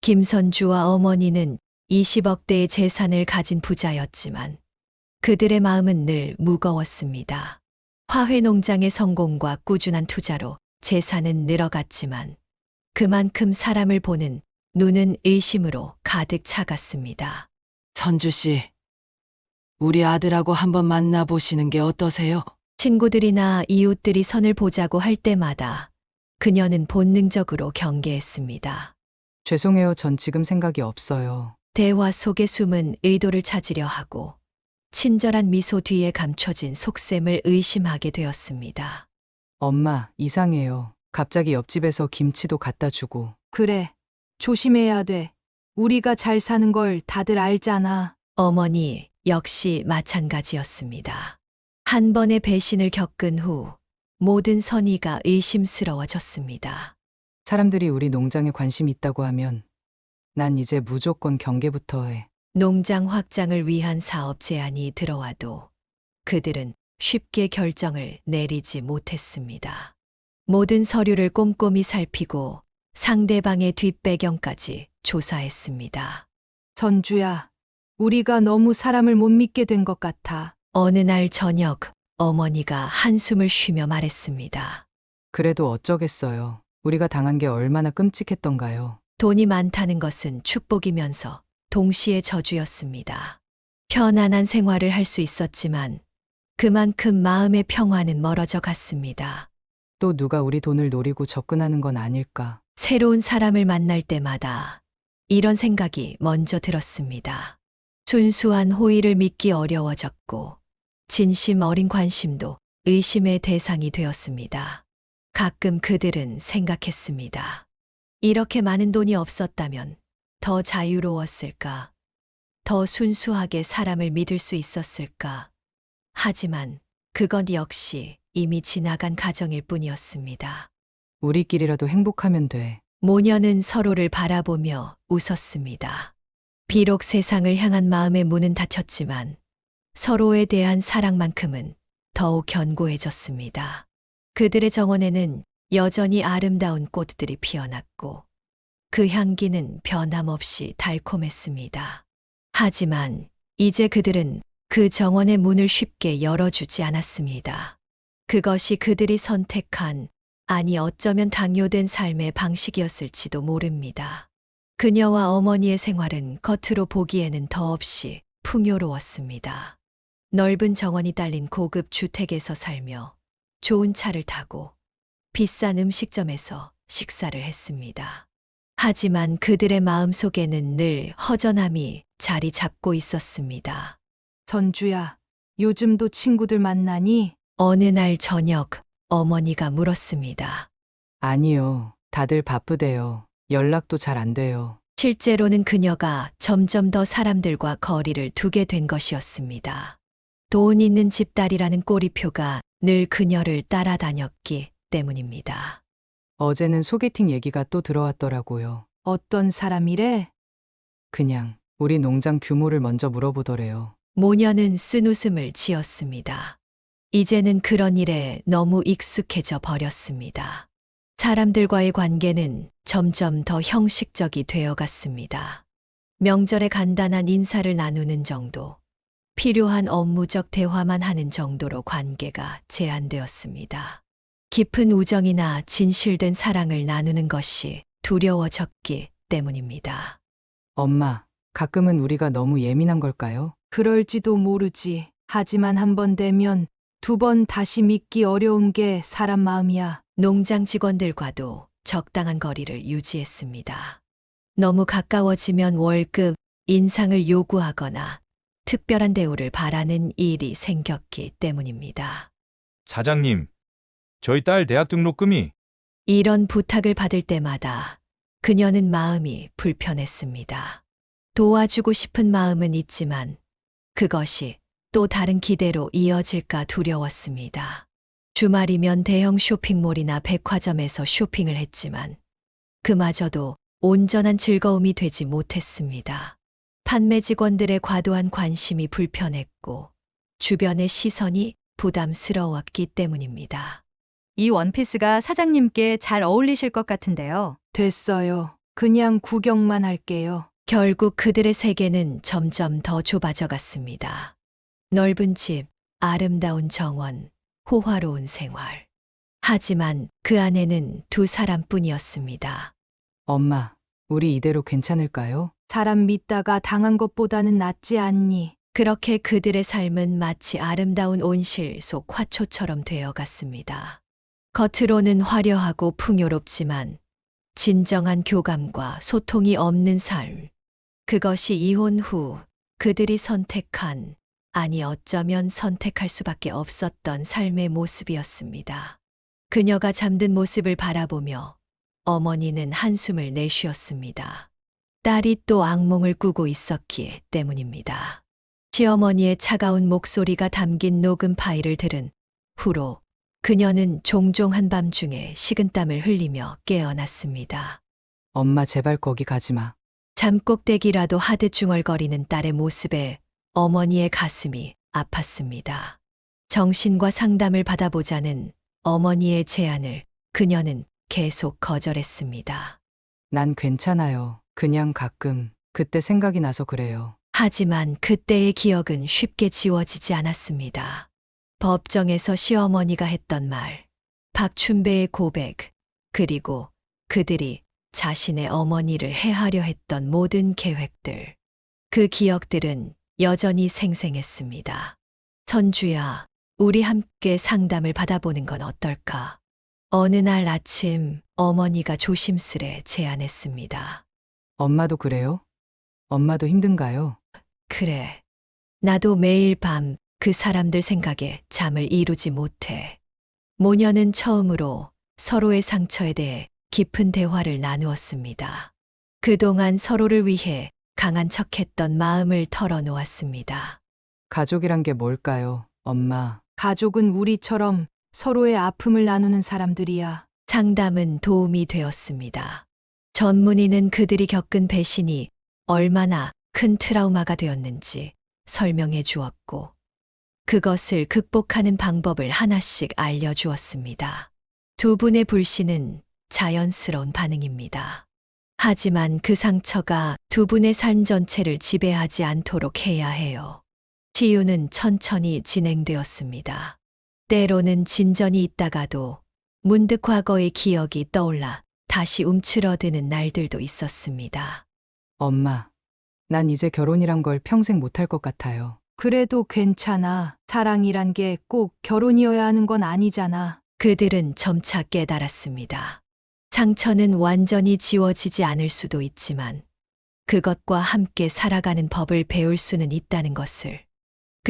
김선주와 어머니는 20억대의 재산을 가진 부자였지만 그들의 마음은 늘 무거웠습니다. 화훼 농장의 성공과 꾸준한 투자로 재산은 늘어갔지만 그만큼 사람을 보는 눈은 의심으로 가득 차갔습니다. 선주 씨, 우리 아들하고 한번 만나보시는 게 어떠세요? 친구들이나 이웃들이 선을 보자고 할 때마다 그녀는 본능적으로 경계했습니다. 죄송해요. 전 지금 생각이 없어요. 대화 속에 숨은 의도를 찾으려 하고 친절한 미소 뒤에 감춰진 속셈을 의심하게 되었습니다. 엄마, 이상해요. 갑자기 옆집에서 김치도 갖다 주고. 그래, 조심해야 돼. 우리가 잘 사는 걸 다들 알잖아. 어머니 역시 마찬가지였습니다. 한 번의 배신을 겪은 후 모든 선의가 의심스러워졌습니다. 사람들이 우리 농장에 관심 있다고 하면 난 이제 무조건 경계부터 해. 농장 확장을 위한 사업 제안이 들어와도 그들은 쉽게 결정을 내리지 못했습니다. 모든 서류를 꼼꼼히 살피고 상대방의 뒷배경까지 조사했습니다. 선주야, 우리가 너무 사람을 못 믿게 된 것 같아. 어느 날 저녁 어머니가 한숨을 쉬며 말했습니다. 그래도 어쩌겠어요. 우리가 당한 게 얼마나 끔찍했던가요. 돈이 많다는 것은 축복이면서 동시에 저주였습니다. 편안한 생활을 할 수 있었지만 그만큼 마음의 평화는 멀어져 갔습니다. 또 누가 우리 돈을 노리고 접근하는 건 아닐까. 새로운 사람을 만날 때마다 이런 생각이 먼저 들었습니다. 순수한 호의를 믿기 어려워졌고 진심 어린 관심도 의심의 대상이 되었습니다. 가끔 그들은 생각했습니다. 이렇게 많은 돈이 없었다면 더 자유로웠을까? 더 순수하게 사람을 믿을 수 있었을까? 하지만 그건 역시 이미 지나간 가정일 뿐이었습니다. 우리끼리라도 행복하면 돼. 모녀는 서로를 바라보며 웃었습니다. 비록 세상을 향한 마음의 문은 닫혔지만 서로에 대한 사랑만큼은 더욱 견고해졌습니다. 그들의 정원에는 여전히 아름다운 꽃들이 피어났고 그 향기는 변함없이 달콤했습니다. 하지만 이제 그들은 그 정원의 문을 쉽게 열어주지 않았습니다. 그것이 그들이 선택한, 아니 어쩌면 당뇨된 삶의 방식이었을지도 모릅니다. 그녀와 어머니의 생활은 겉으로 보기에는 더없이 풍요로웠습니다. 넓은 정원이 딸린 고급 주택에서 살며 좋은 차를 타고 비싼 음식점에서 식사를 했습니다. 하지만 그들의 마음속에는 늘 허전함이 자리 잡고 있었습니다. 선주야, 요즘도 친구들 만나니? 어느 날 저녁 어머니가 물었습니다. 아니요. 다들 바쁘대요. 연락도 잘 안 돼요. 실제로는 그녀가 점점 더 사람들과 거리를 두게 된 것이었습니다. 돈 있는 집딸이라는 꼬리표가 늘 그녀를 따라다녔기 때문입니다. 어제는 소개팅 얘기가 또 들어왔더라고요. 어떤 사람이래? 그냥 우리 농장 규모를 먼저 물어보더래요. 모녀는 쓴웃음을 지었습니다. 이제는 그런 일에 너무 익숙해져 버렸습니다. 사람들과의 관계는 점점 더 형식적이 되어 갔습니다. 명절에 간단한 인사를 나누는 정도, 필요한 업무적 대화만 하는 정도로 관계가 제한되었습니다. 깊은 우정이나 진실된 사랑을 나누는 것이 두려워졌기 때문입니다. 엄마, 가끔은 우리가 너무 예민한 걸까요? 그럴지도 모르지. 하지만 한 번 되면 두 번 다시 믿기 어려운 게 사람 마음이야. 농장 직원들과도 적당한 거리를 유지했습니다. 너무 가까워지면 월급, 인상을 요구하거나 특별한 대우를 바라는 일이 생겼기 때문입니다. 사장님, 저희 딸 대학 등록금이 이런 부탁을 받을 때마다 그녀는 마음이 불편했습니다. 도와주고 싶은 마음은 있지만 그것이 또 다른 기대로 이어질까 두려웠습니다. 주말이면 대형 쇼핑몰이나 백화점에서 쇼핑을 했지만 그마저도 온전한 즐거움이 되지 못했습니다. 판매 직원들의 과도한 관심이 불편했고 주변의 시선이 부담스러웠기 때문입니다. 이 원피스가 사장님께 잘 어울리실 것 같은데요. 됐어요. 그냥 구경만 할게요. 결국 그들의 세계는 점점 더 좁아져 갔습니다. 넓은 집, 아름다운 정원, 호화로운 생활. 하지만 그 안에는 두 사람뿐이었습니다. 엄마, 우리 이대로 괜찮을까요? 사람 믿다가 당한 것보다는 낫지 않니? 그렇게 그들의 삶은 마치 아름다운 온실 속 화초처럼 되어 갔습니다. 겉으로는 화려하고 풍요롭지만 진정한 교감과 소통이 없는 삶. 그것이 이혼 후 그들이 선택한, 아니 어쩌면 선택할 수밖에 없었던 삶의 모습이었습니다. 그녀가 잠든 모습을 바라보며 어머니는 한숨을 내쉬었습니다. 딸이 또 악몽을 꾸고 있었기 때문입니다. 시어머니의 차가운 목소리가 담긴 녹음 파일을 들은 후로 그녀는 종종 한밤중에 식은땀을 흘리며 깨어났습니다. 엄마 제발 거기 가지 마. 잠꼭대기라도 하듯 중얼거리는 딸의 모습에 어머니의 가슴이 아팠습니다. 정신과 상담을 받아보자는 어머니의 제안을 그녀는 계속 거절했습니다. 난 괜찮아요. 그냥 가끔 그때 생각이 나서 그래요. 하지만 그때의 기억은 쉽게 지워지지 않았습니다. 법정에서 시어머니가 했던 말, 박춘배의 고백, 그리고 그들이 자신의 어머니를 해하려 했던 모든 계획들. 그 기억들은 여전히 생생했습니다. 선주야, 우리 함께 상담을 받아보는 건 어떨까? 어느 날 아침 어머니가 조심스레 제안했습니다. 엄마도 그래요? 엄마도 힘든가요? 그래. 나도 매일 밤 그 사람들 생각에 잠을 이루지 못해. 모녀는 처음으로 서로의 상처에 대해 깊은 대화를 나누었습니다. 그동안 서로를 위해 강한 척했던 마음을 털어놓았습니다. 가족이란 게 뭘까요, 엄마? 가족은 우리처럼 서로의 아픔을 나누는 사람들이야. 상담은 도움이 되었습니다. 전문의는 그들이 겪은 배신이 얼마나 큰 트라우마가 되었는지 설명해 주었고, 그것을 극복하는 방법을 하나씩 알려주었습니다. 두 분의 불신은 자연스러운 반응입니다. 하지만 그 상처가 두 분의 삶 전체를 지배하지 않도록 해야 해요. 치유는 천천히 진행되었습니다. 때로는 진전이 있다가도 문득 과거의 기억이 떠올라 다시 움츠러드는 날들도 있었습니다. 엄마, 난 이제 결혼이란 걸 평생 못할 것 같아요. 그래도 괜찮아. 사랑이란 게 꼭 결혼이어야 하는 건 아니잖아. 그들은 점차 깨달았습니다. 상처는 완전히 지워지지 않을 수도 있지만 그것과 함께 살아가는 법을 배울 수는 있다는 것을.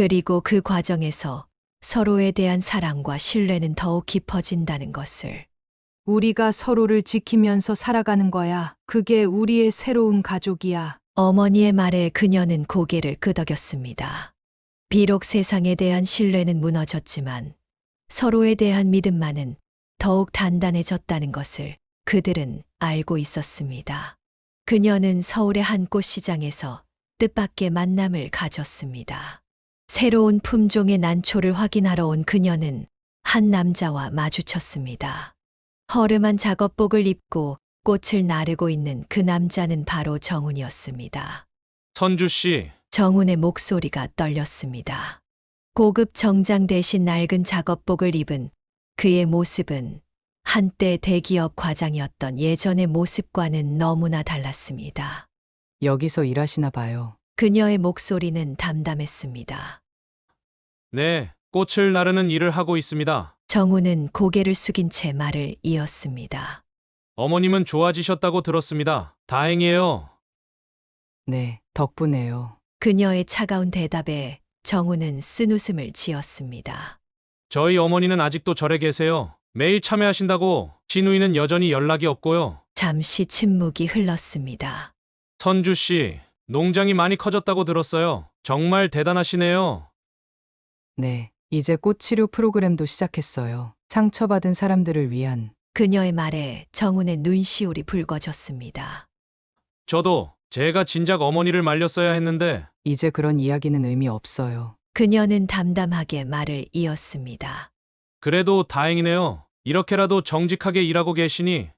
그리고 그 과정에서 서로에 대한 사랑과 신뢰는 더욱 깊어진다는 것을. 우리가 서로를 지키면서 살아가는 거야. 그게 우리의 새로운 가족이야. 어머니의 말에 그녀는 고개를 끄덕였습니다. 비록 세상에 대한 신뢰는 무너졌지만 서로에 대한 믿음만은 더욱 단단해졌다는 것을 그들은 알고 있었습니다. 그녀는 서울의 한 꽃시장에서 뜻밖의 만남을 가졌습니다. 새로운 품종의 난초를 확인하러 온 그녀는 한 남자와 마주쳤습니다. 허름한 작업복을 입고 꽃을 나르고 있는 그 남자는 바로 정훈이었습니다. 선주 씨, 정훈의 목소리가 떨렸습니다. 고급 정장 대신 낡은 작업복을 입은 그의 모습은 한때 대기업 과장이었던 예전의 모습과는 너무나 달랐습니다. 여기서 일하시나 봐요. 그녀의 목소리는 담담했습니다. 네, 꽃을 나르는 일을 하고 있습니다. 정훈은 고개를 숙인 채 말을 이었습니다. 어머님은 좋아지셨다고 들었습니다. 다행이에요. 네, 덕분에요. 그녀의 차가운 대답에 정훈은 쓴웃음을 지었습니다. 저희 어머니는 아직도 절에 계세요. 매일 참여하신다고 진우이는 여전히 연락이 없고요. 잠시 침묵이 흘렀습니다. 선주 씨, 농장이 많이 커졌다고 들었어요. 정말 대단하시네요. 네, 이제 꽃 치료 프로그램도 시작했어요. 상처받은 사람들을 위한. 그녀의 말에 정훈의 눈시울이 붉어졌습니다. 저도 제가 진작 어머니를 말렸어야 했는데 이제 그런 이야기는 의미 없어요. 그녀는 담담하게 말을 이었습니다. 그래도 다행이네요. 이렇게라도 정직하게 일하고 계시니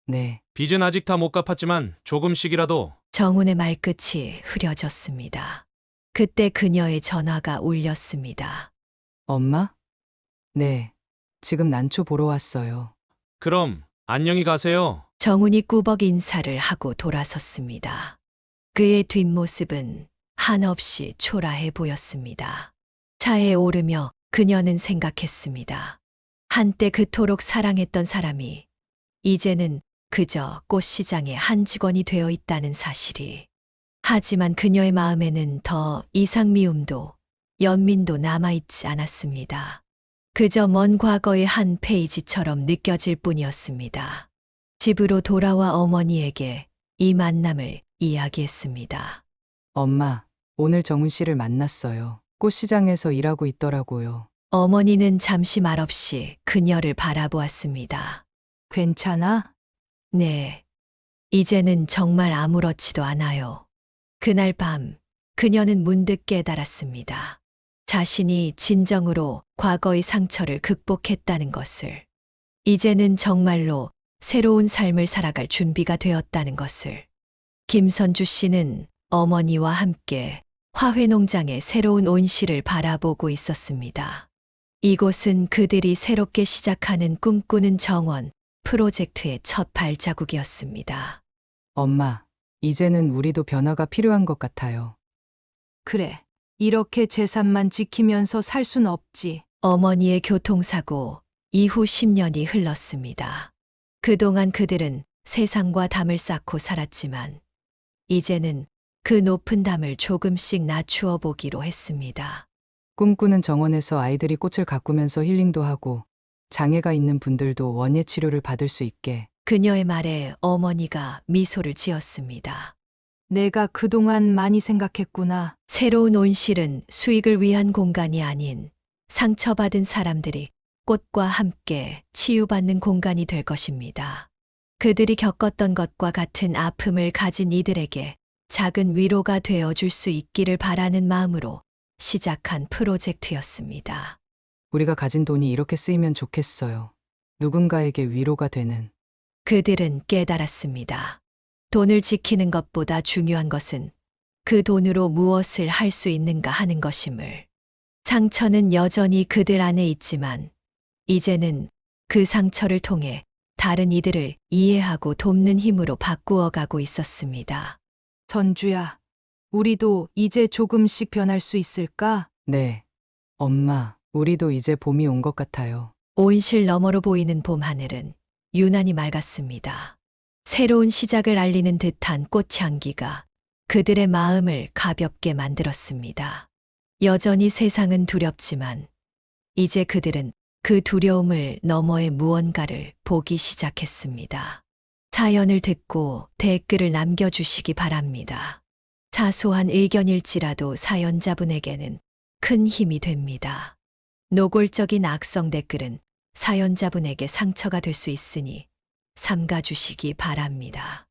네, 빚은 아직 다 못 갚았지만 조금씩이라도. 정훈의 말끝이 흐려졌습니다. 그때 그녀의 전화가 울렸습니다. 엄마? 네, 지금 난초 보러 왔어요. 그럼 안녕히 가세요. 정훈이 꾸벅 인사를 하고 돌아섰습니다. 그의 뒷모습은 한없이 초라해 보였습니다. 차에 오르며 그녀는 생각했습니다. 한때 그토록 사랑했던 사람이 이제는 그저 꽃시장의 한 직원이 되어 있다는 사실이. 하지만 그녀의 마음에는 더 이상 미움도 연민도 남아있지 않았습니다. 그저 먼 과거의 한 페이지처럼 느껴질 뿐이었습니다. 집으로 돌아와 어머니에게 이 만남을 이야기했습니다. 엄마, 오늘 정훈 씨를 만났어요. 꽃시장에서 일하고 있더라고요. 어머니는 잠시 말없이 그녀를 바라보았습니다. 괜찮아? 네. 이제는 정말 아무렇지도 않아요. 그날 밤 그녀는 문득 깨달았습니다. 자신이 진정으로 과거의 상처를 극복했다는 것을. 이제는 정말로 새로운 삶을 살아갈 준비가 되었다는 것을. 김선주 씨는 어머니와 함께 화훼농장의 새로운 온실을 바라보고 있었습니다. 이곳은 그들이 새롭게 시작하는 꿈꾸는 정원 프로젝트의 첫 발자국이었습니다. 엄마, 이제는 우리도 변화가 필요한 것 같아요. 그래. 이렇게 재산만 지키면서 살 순 없지. 어머니의 교통사고 이후 10년이 흘렀습니다. 그동안 그들은 세상과 담을 쌓고 살았지만 이제는 그 높은 담을 조금씩 낮추어 보기로 했습니다. 꿈꾸는 정원에서 아이들이 꽃을 가꾸면서 힐링도 하고 장애가 있는 분들도 원예 치료를 받을 수 있게. 그녀의 말에 어머니가 미소를 지었습니다. 내가 그동안 많이 생각했구나. 새로운 온실은 수익을 위한 공간이 아닌 상처받은 사람들이 꽃과 함께 치유받는 공간이 될 것입니다. 그들이 겪었던 것과 같은 아픔을 가진 이들에게 작은 위로가 되어줄 수 있기를 바라는 마음으로 시작한 프로젝트였습니다. 우리가 가진 돈이 이렇게 쓰이면 좋겠어요. 누군가에게 위로가 되는. 그들은 깨달았습니다. 돈을 지키는 것보다 중요한 것은 그 돈으로 무엇을 할 수 있는가 하는 것임을. 상처는 여전히 그들 안에 있지만 이제는 그 상처를 통해 다른 이들을 이해하고 돕는 힘으로 바꾸어 가고 있었습니다. 선주야, 우리도 이제 조금씩 변할 수 있을까? 네. 엄마, 우리도 이제 봄이 온 것 같아요. 온실 너머로 보이는 봄 하늘은 유난히 맑았습니다. 새로운 시작을 알리는 듯한 꽃향기가 그들의 마음을 가볍게 만들었습니다. 여전히 세상은 두렵지만 이제 그들은 그 두려움을 너머의 무언가를 보기 시작했습니다. 사연을 듣고 댓글을 남겨주시기 바랍니다. 사소한 의견일지라도 사연자분에게는 큰 힘이 됩니다. 노골적인 악성 댓글은 사연자분에게 상처가 될 수 있으니 삼가주시기 바랍니다.